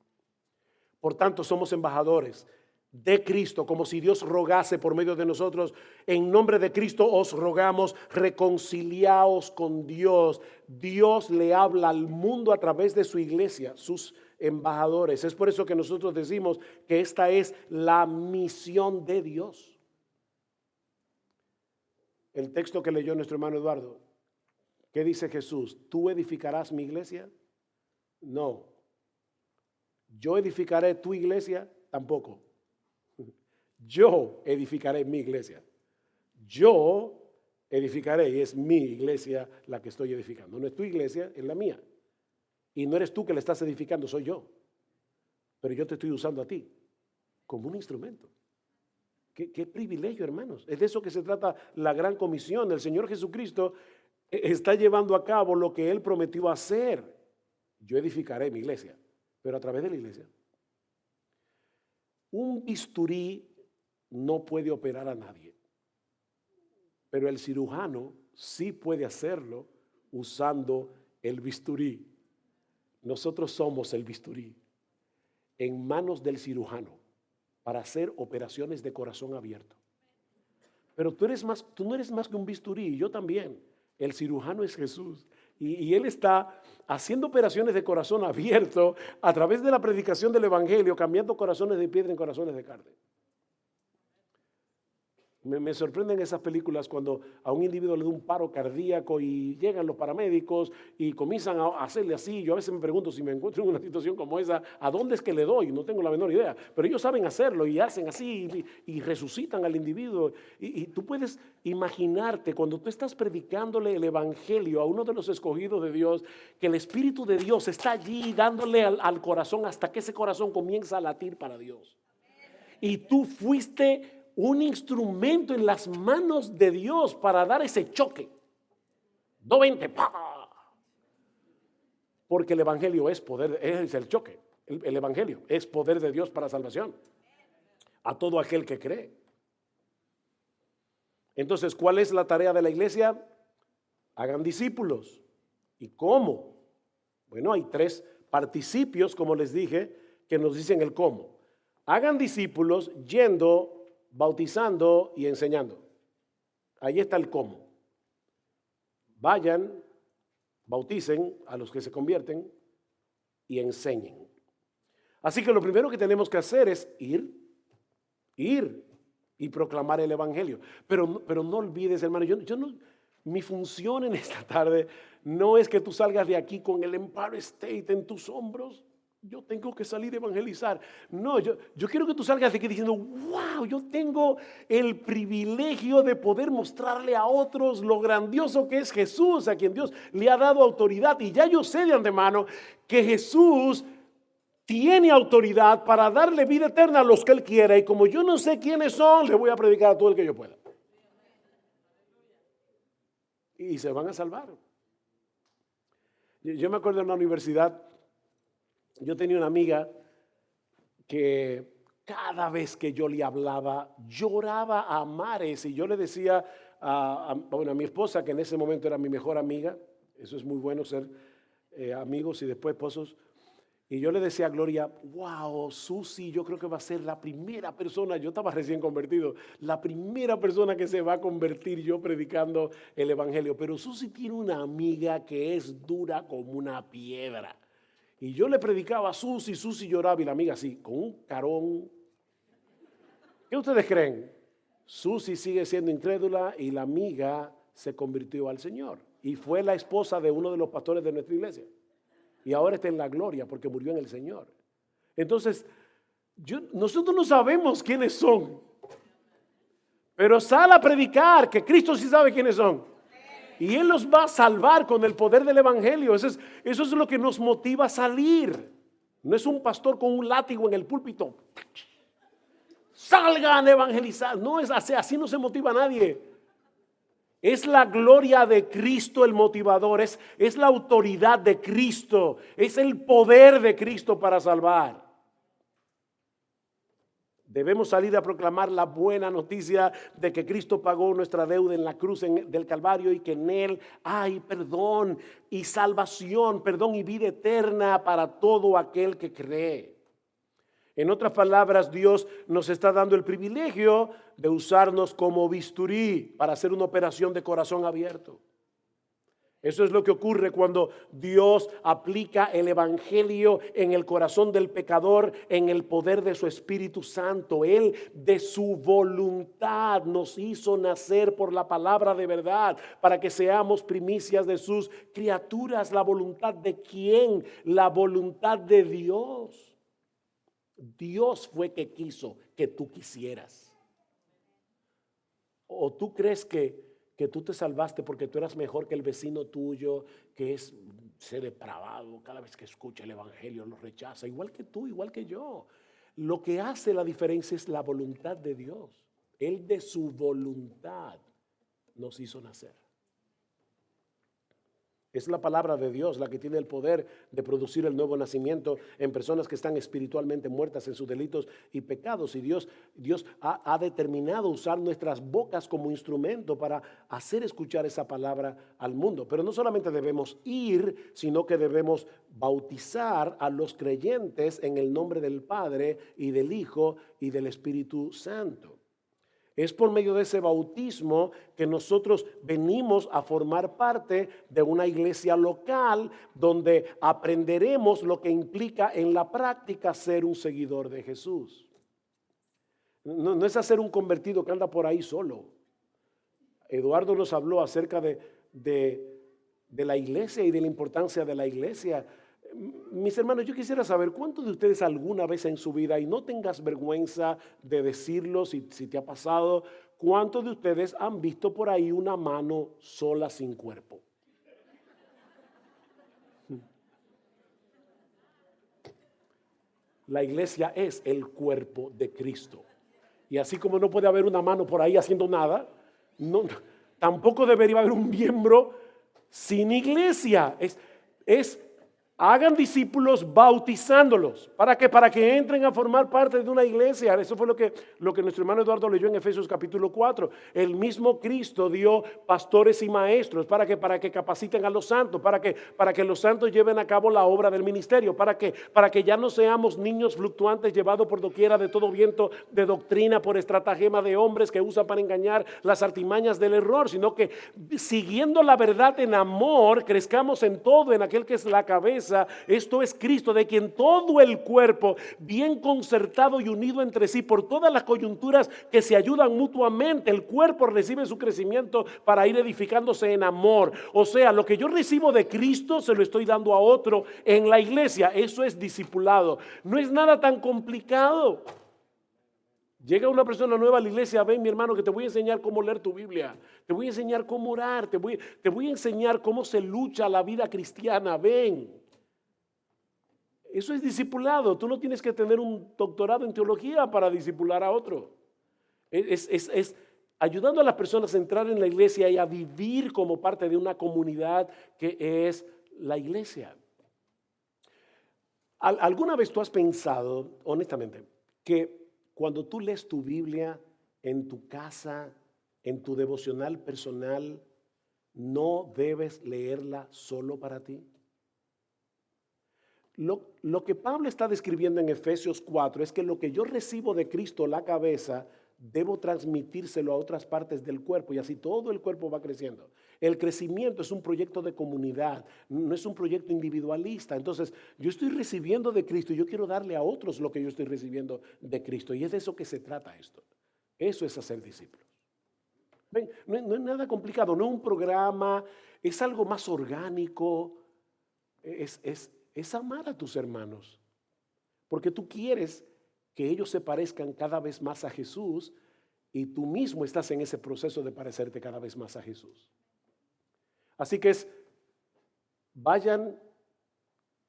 Por tanto, somos embajadores de Cristo, como si Dios rogase por medio de nosotros: en nombre de Cristo os rogamos, reconciliaos con Dios. Dios le habla al mundo a través de su iglesia, sus embajadores. Es por eso que nosotros decimos que esta es la misión de Dios. El texto que leyó nuestro hermano Eduardo, ¿qué dice Jesús? ¿Tú edificarás mi iglesia? No. ¿Yo edificaré tu iglesia? Tampoco. Yo edificaré mi iglesia. Yo edificaré, y es mi iglesia la que estoy edificando. No es tu iglesia, es la mía. Y no eres tú que la estás edificando, soy yo. Pero yo te estoy usando a ti como un instrumento. Qué privilegio, hermanos. Es de eso que se trata la gran comisión. El Señor Jesucristo está llevando a cabo lo que Él prometió hacer. Yo edificaré mi iglesia, pero a través de la iglesia. Un bisturí no puede operar a nadie, pero el cirujano sí puede hacerlo usando el bisturí. Nosotros somos el bisturí en manos del cirujano para hacer operaciones de corazón abierto. Pero tú no eres más que un bisturí, yo también. El cirujano es Jesús. Y Él está haciendo operaciones de corazón abierto a través de la predicación del evangelio, cambiando corazones de piedra en corazones de carne. Me sorprenden esas películas cuando a un individuo le da un paro cardíaco y llegan los paramédicos y comienzan a hacerle así. Yo a veces me pregunto, si me encuentro en una situación como esa, ¿a dónde es que le doy? No tengo la menor idea, pero ellos saben hacerlo y hacen así y resucitan al individuo. Y tú puedes imaginarte cuando tú estás predicándole el evangelio a uno de los escogidos de Dios, que el Espíritu de Dios está allí dándole al corazón hasta que ese corazón comienza a latir para Dios. Y tú fuiste un instrumento en las manos de Dios para dar ese choque. 220, ¡pah! Porque el evangelio es poder, es el choque. El evangelio es poder de Dios para salvación a todo aquel que cree. Entonces, ¿cuál es la tarea de la iglesia? Hagan discípulos. ¿Y cómo? Bueno, hay 3 participios, como les dije, que nos dicen el cómo. Hagan discípulos yendo, bautizando y enseñando. Ahí está el cómo. Vayan, bauticen a los que se convierten y enseñen. Así que lo primero que tenemos que hacer es ir y proclamar el evangelio. Pero no olvides, hermano, mi función en esta tarde no es que tú salgas de aquí con el Empire State en tus hombros. Yo tengo que salir a evangelizar. No, yo quiero que tú salgas de aquí diciendo: wow, yo tengo el privilegio de poder mostrarle a otros lo grandioso que es Jesús, a quien Dios le ha dado autoridad. Y ya yo sé de antemano que Jesús tiene autoridad para darle vida eterna a los que Él quiera. Y como yo no sé quiénes son, le voy a predicar a todo el que yo pueda. Y se van a salvar. Yo me acuerdo en la universidad, yo tenía una amiga que cada vez que yo le hablaba lloraba a mares, y yo le decía a mi esposa, que en ese momento era mi mejor amiga, eso es muy bueno ser amigos y después esposos, y yo le decía a Gloria: wow, Susi, yo creo que va a ser la primera persona, yo estaba recién convertido, la primera persona que se va a convertir yo predicando el evangelio. Pero Susi tiene una amiga que es dura como una piedra. Y yo le predicaba a Susi lloraba, y la amiga así, con un carón. ¿Qué ustedes creen? Susi sigue siendo incrédula y la amiga se convirtió al Señor. Y fue la esposa de uno de los pastores de nuestra iglesia. Y ahora está en la gloria porque murió en el Señor. Entonces, nosotros no sabemos quiénes son. Pero sal a predicar, que Cristo sí sabe quiénes son. Y Él los va a salvar con el poder del evangelio. Eso es lo que nos motiva a salir. No es un pastor con un látigo en el púlpito: salgan a evangelizar. No es así, así no se motiva a nadie. Es la gloria de Cristo el motivador, es la autoridad de Cristo, es el poder de Cristo para salvar. Debemos salir a proclamar la buena noticia de que Cristo pagó nuestra deuda en la cruz del Calvario y que en Él hay perdón y salvación, perdón y vida eterna para todo aquel que cree. En otras palabras, Dios nos está dando el privilegio de usarnos como bisturí para hacer una operación de corazón abierto. Eso es lo que ocurre cuando Dios aplica el evangelio en el corazón del pecador en el poder de su Espíritu Santo. Él de su voluntad nos hizo nacer por la palabra de verdad para que seamos primicias de sus criaturas. ¿La voluntad de quién? La voluntad de Dios. Dios fue que quiso que tú quisieras. ¿O tú crees que tú te salvaste porque tú eras mejor que el vecino tuyo, que es depravado, cada vez que escucha el evangelio lo rechaza, igual que tú, igual que yo? Lo que hace la diferencia es la voluntad de Dios. Él de su voluntad nos hizo nacer. Es la palabra de Dios la que tiene el poder de producir el nuevo nacimiento en personas que están espiritualmente muertas en sus delitos y pecados. Y Dios ha determinado usar nuestras bocas como instrumento para hacer escuchar esa palabra al mundo. Pero no solamente debemos ir, sino que debemos bautizar a los creyentes en el nombre del Padre y del Hijo y del Espíritu Santo. Es por medio de ese bautismo que nosotros venimos a formar parte de una iglesia local donde aprenderemos lo que implica en la práctica ser un seguidor de Jesús. No es hacer un convertido que anda por ahí solo. Eduardo nos habló acerca de la iglesia y de la importancia de la iglesia. Mis hermanos, yo quisiera saber cuántos de ustedes alguna vez en su vida, y no tengas vergüenza de decirlo si te ha pasado, cuántos de ustedes han visto por ahí una mano sola sin cuerpo. La iglesia es el cuerpo de Cristo. Y así como no puede haber una mano por ahí haciendo nada, tampoco debería haber un miembro sin iglesia. Hagan discípulos bautizándolos. ¿Para qué? Para que entren a formar parte de una iglesia. Eso fue lo que nuestro hermano Eduardo leyó en Efesios capítulo 4. El mismo Cristo dio pastores y maestros. ¿Para qué? Para que capaciten a los santos. ¿Para qué? Para que los santos lleven a cabo la obra del ministerio. ¿Para qué? Para que ya no seamos niños fluctuantes llevados por doquiera de todo viento de doctrina, por estratagema de hombres que usan para engañar las artimañas del error, sino que siguiendo la verdad en amor, crezcamos en todo en aquel que es la cabeza. Esto es Cristo, de quien todo el cuerpo, bien concertado y unido entre sí por todas las coyunturas que se ayudan mutuamente, el cuerpo recibe su crecimiento para ir edificándose en amor. O sea, lo que yo recibo de Cristo se lo estoy dando a otro en la iglesia. Eso es discipulado. No es nada tan complicado. Llega una persona nueva a la iglesia: ven, mi hermano, que te voy a enseñar cómo leer tu Biblia, te voy a enseñar cómo orar, te voy a enseñar cómo se lucha la vida cristiana. Ven. Eso es discipulado. Tú no tienes que tener un doctorado en teología para discipular a otro. Es ayudando a las personas a entrar en la iglesia y a vivir como parte de una comunidad que es la iglesia. ¿Alguna vez tú has pensado, honestamente, que cuando tú lees tu Biblia en tu casa, en tu devocional personal, no debes leerla solo para ti? Lo que Pablo está describiendo en Efesios 4 es que lo que yo recibo de Cristo, la cabeza, debo transmitírselo a otras partes del cuerpo, y así todo el cuerpo va creciendo. El crecimiento es un proyecto de comunidad, no es un proyecto individualista. Entonces, yo estoy recibiendo de Cristo y yo quiero darle a otros lo que yo estoy recibiendo de Cristo, y es de eso que se trata esto. Eso es hacer discípulos. ¿Ven? No es nada complicado, no es un programa, es algo más orgánico, es amar a tus hermanos, porque tú quieres que ellos se parezcan cada vez más a Jesús, y tú mismo estás en ese proceso de parecerte cada vez más a Jesús. Así que vayan,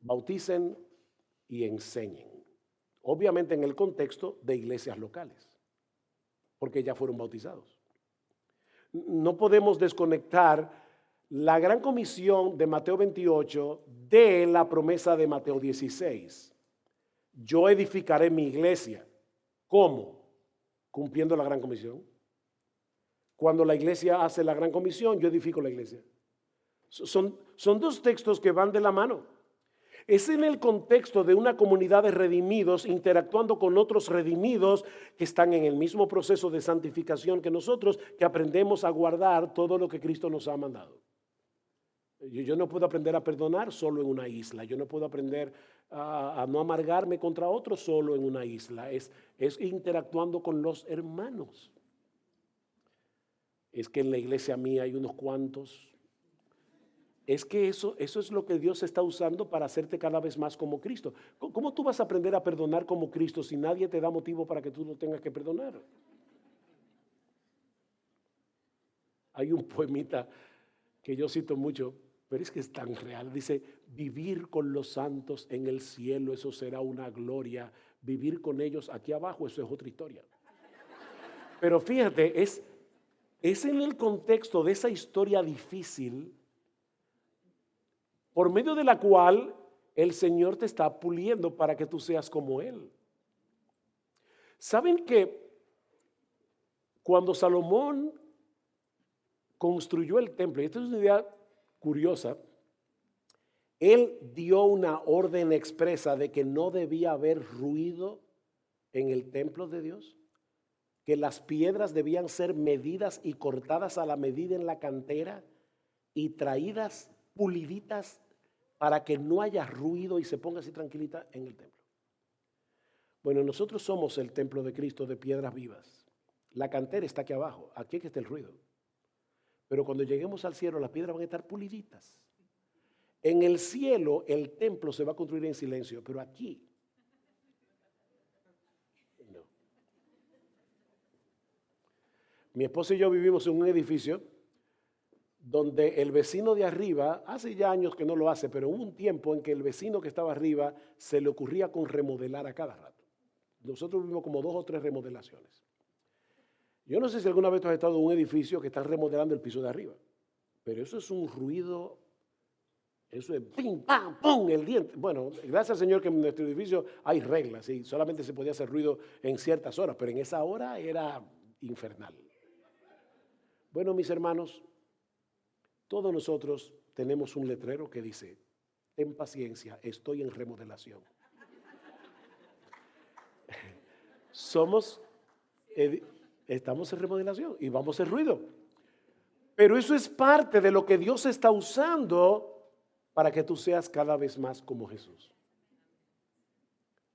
bauticen y enseñen, obviamente en el contexto de iglesias locales, porque ya fueron bautizados. No podemos desconectar la gran comisión de Mateo 28 de la promesa de Mateo 16. Yo edificaré mi iglesia. ¿Cómo? Cumpliendo la gran comisión. Cuando la iglesia hace la gran comisión, yo edifico la iglesia. Son dos textos que van de la mano. Es en el contexto de una comunidad de redimidos interactuando con otros redimidos que están en el mismo proceso de santificación que nosotros, que aprendemos a guardar todo lo que Cristo nos ha mandado. Yo no puedo aprender a perdonar solo en una isla. Yo no puedo aprender a no amargarme contra otros solo en una isla. Es interactuando con los hermanos. Es que en la iglesia mía hay unos cuantos. Es que eso es lo que Dios está usando para hacerte cada vez más como Cristo. ¿Cómo tú vas a aprender a perdonar como Cristo si nadie te da motivo para que tú no tengas que perdonar? Hay un poemita que yo cito mucho, pero es que es tan real. Dice, vivir con los santos en el cielo, eso será una gloria. Vivir con ellos aquí abajo, eso es otra historia. Pero fíjate, es en el contexto de esa historia difícil por medio de la cual el Señor te está puliendo para que tú seas como Él. ¿Saben que cuando Salomón construyó el templo, y esta es una idea curiosa, él dio una orden expresa de que no debía haber ruido en el templo de Dios, que las piedras debían ser medidas y cortadas a la medida en la cantera y traídas puliditas para que no haya ruido y se ponga así tranquilita en el templo. Bueno, nosotros somos el templo de Cristo de piedras vivas. La cantera está aquí abajo, aquí es que está el ruido. Pero cuando lleguemos al cielo, las piedras van a estar puliditas. En el cielo, el templo se va a construir en silencio, pero aquí no. Mi esposa y yo vivimos en un edificio donde el vecino de arriba, hace ya años que no lo hace, pero hubo un tiempo en que el vecino que estaba arriba se le ocurría con remodelar a cada rato. Nosotros vivimos como 2 o 3 remodelaciones. Yo no sé si alguna vez tú has estado en un edificio que están remodelando el piso de arriba, pero eso es un ruido, eso es pim, pam, pum, el diente. Bueno, gracias al Señor que en nuestro edificio hay reglas y solamente se podía hacer ruido en ciertas horas, pero en esa hora era infernal. Bueno, mis hermanos, todos nosotros tenemos un letrero que dice, ten paciencia, estoy en remodelación. Estamos en remodelación y vamos a hacer ruido. Pero eso es parte de lo que Dios está usando para que tú seas cada vez más como Jesús.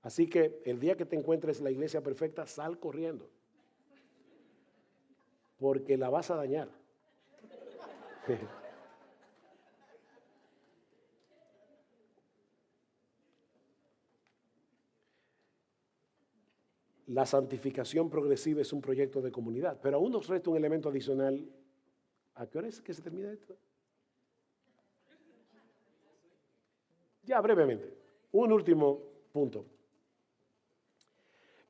Así que el día que te encuentres la iglesia perfecta, sal corriendo. Porque la vas a dañar. La santificación progresiva es un proyecto de comunidad, pero aún nos resta un elemento adicional. ¿A qué hora es que se termina esto? Ya brevemente, un último punto.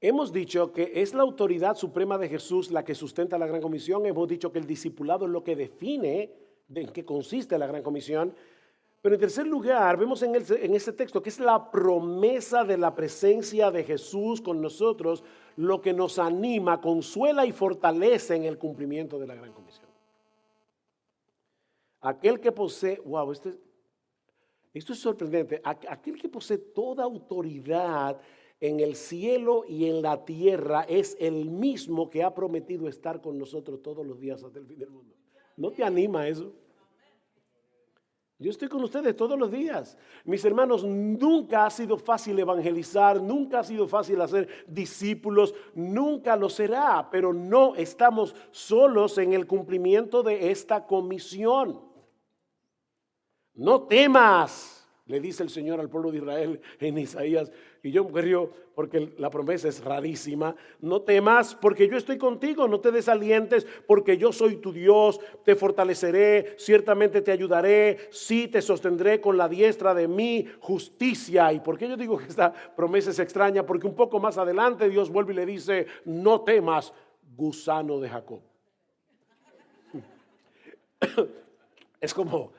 Hemos dicho que es la autoridad suprema de Jesús la que sustenta la Gran Comisión. Hemos dicho que el discipulado es lo que define en qué consiste la Gran Comisión. Pero en tercer lugar, vemos en ese texto que es la promesa de la presencia de Jesús con nosotros lo que nos anima, consuela y fortalece en el cumplimiento de la Gran Comisión. Aquel que posee, wow, esto es sorprendente, aquel que posee toda autoridad en el cielo y en la tierra es el mismo que ha prometido estar con nosotros todos los días hasta el fin del mundo. ¿No te anima eso? Yo estoy con ustedes todos los días. Mis hermanos, nunca ha sido fácil evangelizar, nunca ha sido fácil hacer discípulos, nunca lo será, pero no estamos solos en el cumplimiento de esta comisión. No temas, le dice el Señor al pueblo de Israel en Isaías, y yo me río porque la promesa es rarísima. No temas porque yo estoy contigo, no te desalientes porque yo soy tu Dios, te fortaleceré, ciertamente te ayudaré, sí te sostendré con la diestra de mi justicia. ¿Y por qué yo digo que esta promesa es extraña? Porque un poco más adelante Dios vuelve y le dice, no temas, gusano de Jacob. Es como,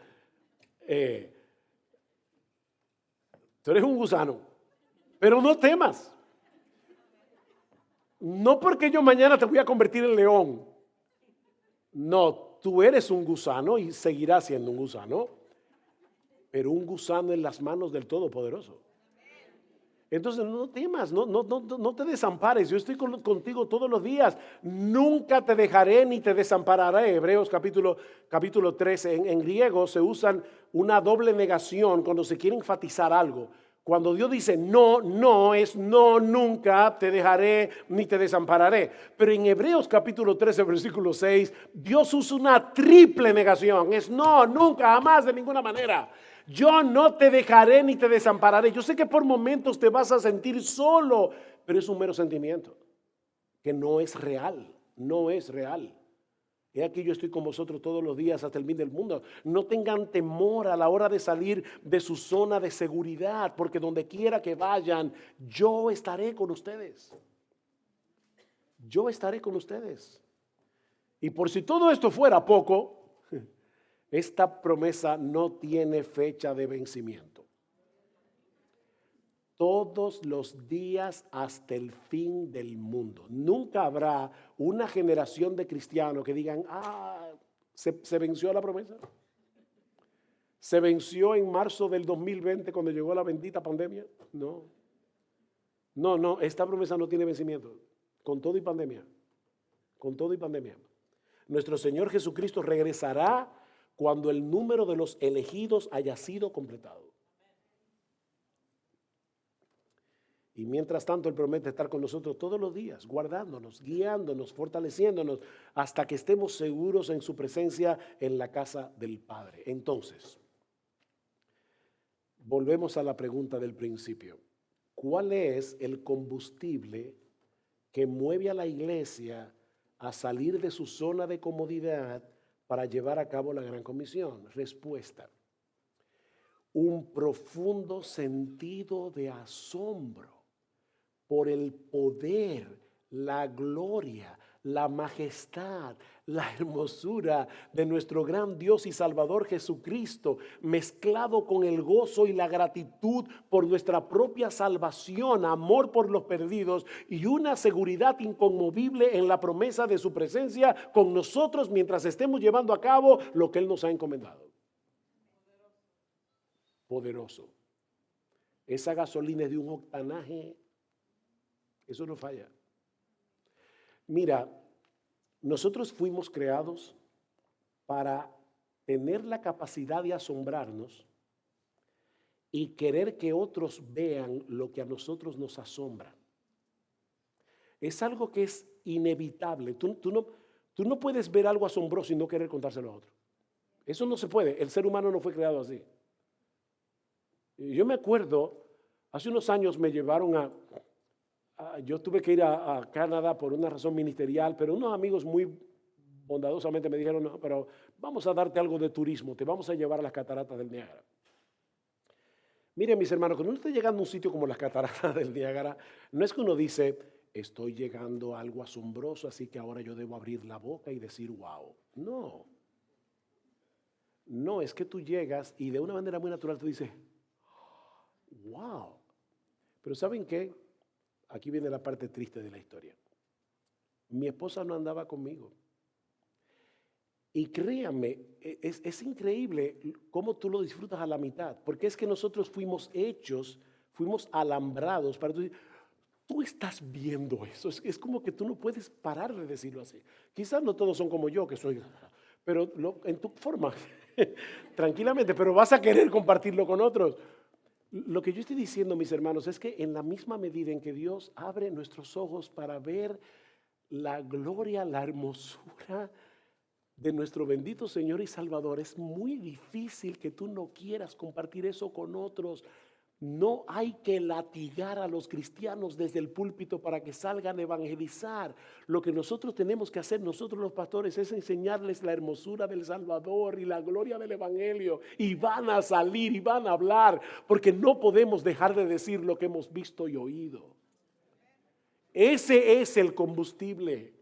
tú eres un gusano, pero no temas. No porque yo mañana te voy a convertir en león. No, tú eres un gusano y seguirás siendo un gusano, pero un gusano en las manos del Todopoderoso. Entonces no temas, no te desampares. Yo estoy contigo todos los días. Nunca te dejaré ni te desampararé. Hebreos capítulo 13. En griego se usan una doble negación cuando se quiere enfatizar algo. Cuando Dios dice no, no es no, nunca te dejaré ni te desampararé. Pero en Hebreos capítulo 13, versículo 6, Dios usa una triple negación. Es no, nunca, jamás, de ninguna manera. Yo no te dejaré ni te desampararé. Yo sé que por momentos te vas a sentir solo, pero es un mero sentimiento que no es real, no es real. He aquí yo estoy con vosotros todos los días hasta el fin del mundo. No tengan temor a la hora de salir de su zona de seguridad, porque donde quiera que vayan, yo estaré con ustedes. Yo estaré con ustedes. Y por si todo esto fuera poco, esta promesa no tiene fecha de vencimiento. Todos los días hasta el fin del mundo. Nunca habrá una generación de cristianos que digan, se venció la promesa. Se venció en marzo del 2020 cuando llegó la bendita pandemia. No, esta promesa no tiene vencimiento. Con todo y pandemia. Con todo y pandemia. Nuestro Señor Jesucristo regresará cuando el número de los elegidos haya sido completado. Y mientras tanto Él promete estar con nosotros todos los días, guardándonos, guiándonos, fortaleciéndonos, hasta que estemos seguros en su presencia en la casa del Padre. Entonces, volvemos a la pregunta del principio. ¿Cuál es el combustible que mueve a la iglesia a salir de su zona de comodidad para llevar a cabo la gran comisión? Respuesta: un profundo sentido de asombro por el poder, la gloria, la majestad, la hermosura de nuestro gran Dios y Salvador Jesucristo, mezclado con el gozo y la gratitud por nuestra propia salvación, amor por los perdidos y una seguridad inconmovible en la promesa de su presencia con nosotros mientras estemos llevando a cabo lo que Él nos ha encomendado. Poderoso. Esa gasolina es de un octanaje. Eso no falla. Mira, nosotros fuimos creados para tener la capacidad de asombrarnos y querer que otros vean lo que a nosotros nos asombra. Es algo que es inevitable. Tú no puedes ver algo asombroso y no querer contárselo a otro. Eso no se puede. El ser humano no fue creado así. Yo me acuerdo, hace unos años me llevaron yo tuve que ir a Canadá por una razón ministerial, pero unos amigos muy bondadosamente me dijeron, no, pero vamos a darte algo de turismo, te vamos a llevar a las cataratas del Niágara. Miren, mis hermanos, cuando uno está llegando a un sitio como las cataratas del Niágara, no es que uno dice, estoy llegando a algo asombroso, así que ahora yo debo abrir la boca y decir, wow. No, es que tú llegas y de una manera muy natural tú dices, wow. Pero ¿saben qué? Aquí viene la parte triste de la historia. Mi esposa no andaba conmigo. Y créanme, es increíble cómo tú lo disfrutas a la mitad. Porque es que nosotros fuimos alambrados para tú estás viendo eso. Es como que tú no puedes parar de decirlo así. Quizás no todos son como yo, que soy, pero en tu forma, tranquilamente, pero vas a querer compartirlo con otros. Lo que yo estoy diciendo, mis hermanos, es que en la misma medida en que Dios abre nuestros ojos para ver la gloria, la hermosura de nuestro bendito Señor y Salvador, es muy difícil que tú no quieras compartir eso con otros. No hay que latigar a los cristianos desde el púlpito para que salgan a evangelizar. Lo que nosotros tenemos que hacer, nosotros los pastores, es enseñarles la hermosura del Salvador y la gloria del Evangelio. Y van a salir y van a hablar, porque no podemos dejar de decir lo que hemos visto y oído. Ese es el combustible.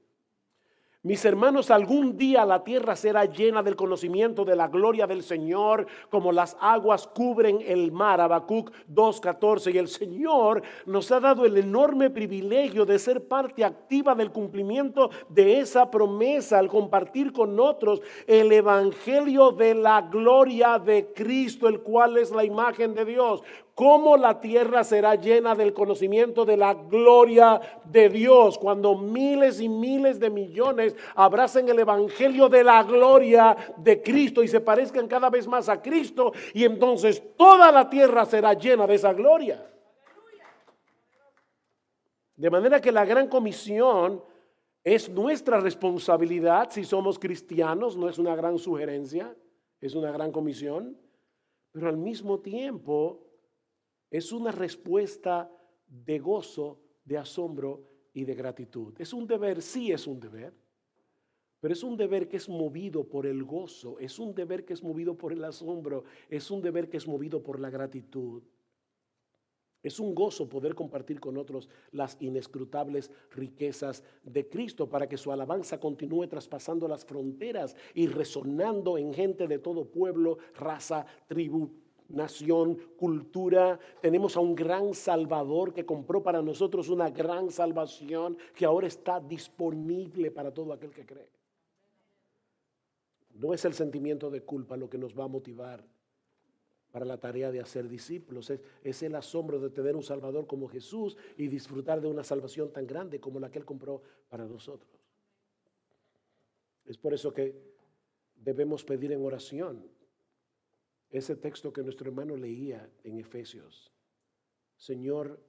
Mis hermanos, algún día la tierra será llena del conocimiento de la gloria del Señor, como las aguas cubren el mar. Habacuc 2:14. Y el Señor nos ha dado el enorme privilegio de ser parte activa del cumplimiento de esa promesa al compartir con otros el evangelio de la gloria de Cristo, el cual es la imagen de Dios. ¿Cómo la tierra será llena del conocimiento de la gloria de Dios cuando miles y miles de millones abracen el evangelio de la gloria de Cristo y se parezcan cada vez más a Cristo? Y entonces toda la tierra será llena de esa gloria. De manera que la gran comisión es nuestra responsabilidad si somos cristianos. No es una gran sugerencia, es una gran comisión, pero al mismo tiempo es una respuesta de gozo, de asombro y de gratitud. Es un deber, sí es un deber, pero es un deber que es movido por el gozo, es un deber que es movido por el asombro, es un deber que es movido por la gratitud. Es un gozo poder compartir con otros las inescrutables riquezas de Cristo para que su alabanza continúe traspasando las fronteras y resonando en gente de todo pueblo, raza, tribu, nación, cultura. Tenemos a un gran Salvador que compró para nosotros una gran salvación que ahora está disponible para todo aquel que cree. No es el sentimiento de culpa lo que nos va a motivar para la tarea de hacer discípulos. Es el asombro de tener un Salvador como Jesús y disfrutar de una salvación tan grande como la que Él compró para nosotros. Es por eso que debemos pedir en oración ese texto que nuestro hermano leía en Efesios. Señor,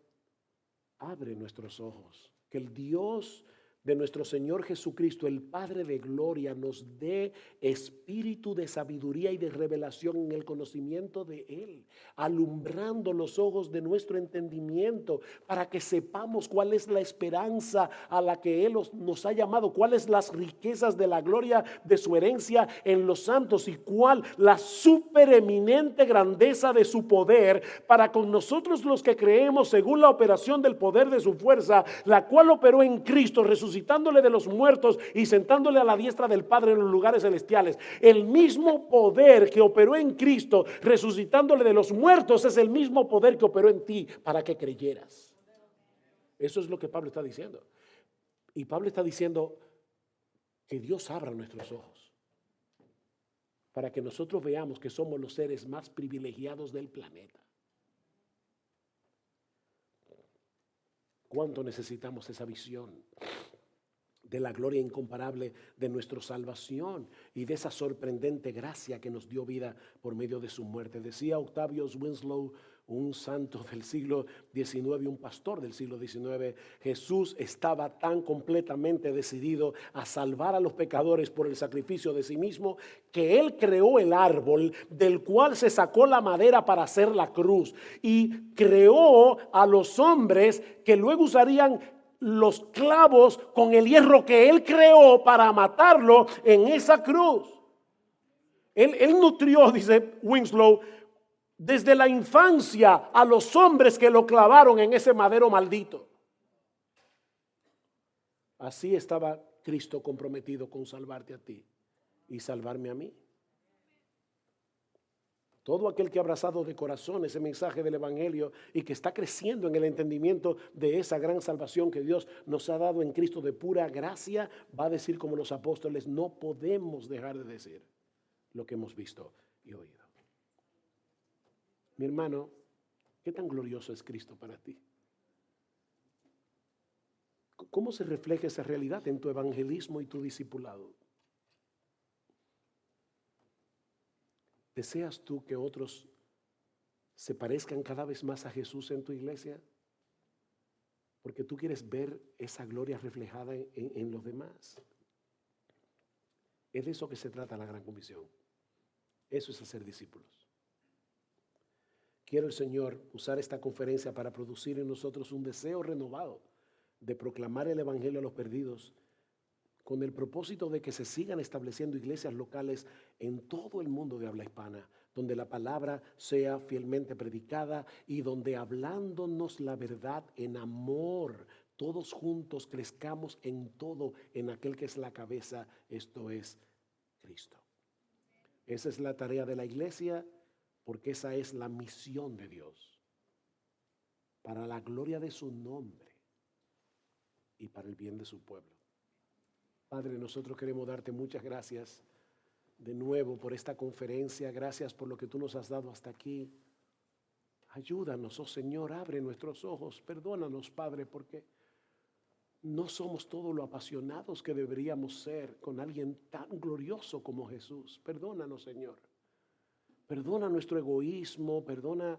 abre nuestros ojos, que el Dios de nuestro Señor Jesucristo, el Padre de gloria, nos dé espíritu de sabiduría y de revelación en el conocimiento de Él, alumbrando los ojos de nuestro entendimiento para que sepamos cuál es la esperanza a la que Él nos ha llamado, cuáles las riquezas de la gloria de su herencia en los santos y cuál la supereminente grandeza de su poder para con nosotros los que creemos según la operación del poder de su fuerza, la cual operó en Cristo, resucitándole de los muertos y sentándole a la diestra del Padre en los lugares celestiales. El mismo poder que operó en Cristo, resucitándole de los muertos, es el mismo poder que operó en ti para que creyeras. Eso es lo que Pablo está diciendo. Y Pablo está diciendo que Dios abra nuestros ojos para que nosotros veamos que somos los seres más privilegiados del planeta. ¿Cuánto necesitamos esa visión de la gloria incomparable de nuestra salvación y de esa sorprendente gracia que nos dio vida por medio de su muerte? Decía Octavius Winslow, un santo del siglo XIX, un pastor del siglo XIX, Jesús estaba tan completamente decidido a salvar a los pecadores por el sacrificio de sí mismo, que Él creó el árbol del cual se sacó la madera para hacer la cruz y creó a los hombres que luego usarían los clavos con el hierro que Él creó para matarlo en esa cruz. Él nutrió, dice Winslow, desde la infancia a los hombres que lo clavaron en ese madero maldito. Así estaba Cristo comprometido con salvarte a ti y salvarme a mí. Todo aquel que ha abrazado de corazón ese mensaje del evangelio y que está creciendo en el entendimiento de esa gran salvación que Dios nos ha dado en Cristo de pura gracia, va a decir como los apóstoles: no podemos dejar de decir lo que hemos visto y oído. Mi hermano, ¿qué tan glorioso es Cristo para ti? ¿Cómo se refleja esa realidad en tu evangelismo y tu discipulado? ¿Deseas tú que otros se parezcan cada vez más a Jesús en tu iglesia? Porque tú quieres ver esa gloria reflejada en los demás. Es de eso que se trata la gran comisión. Eso es hacer discípulos. Quiero el Señor usar esta conferencia para producir en nosotros un deseo renovado de proclamar el evangelio a los perdidos, con el propósito de que se sigan estableciendo iglesias locales en todo el mundo de habla hispana, donde la palabra sea fielmente predicada y donde, hablándonos la verdad en amor, todos juntos crezcamos en todo, en aquel que es la cabeza, esto es Cristo. Esa es la tarea de la iglesia, porque esa es la misión de Dios, para la gloria de su nombre y para el bien de su pueblo. Padre, nosotros queremos darte muchas gracias de nuevo por esta conferencia. Gracias por lo que tú nos has dado hasta aquí. Ayúdanos, oh Señor, abre nuestros ojos. Perdónanos, Padre, porque no somos todo lo apasionados que deberíamos ser con alguien tan glorioso como Jesús. Perdónanos, Señor. Perdona nuestro egoísmo, perdona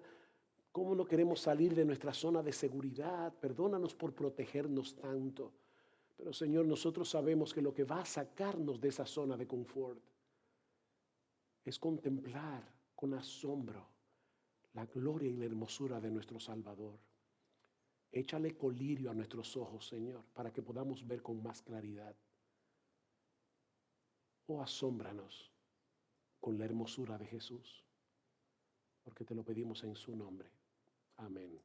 cómo no queremos salir de nuestra zona de seguridad. Perdónanos por protegernos tanto. Pero, Señor, nosotros sabemos que lo que va a sacarnos de esa zona de confort es contemplar con asombro la gloria y la hermosura de nuestro Salvador. Échale colirio a nuestros ojos, Señor, para que podamos ver con más claridad. Oh, asómbranos con la hermosura de Jesús, porque te lo pedimos en su nombre. Amén.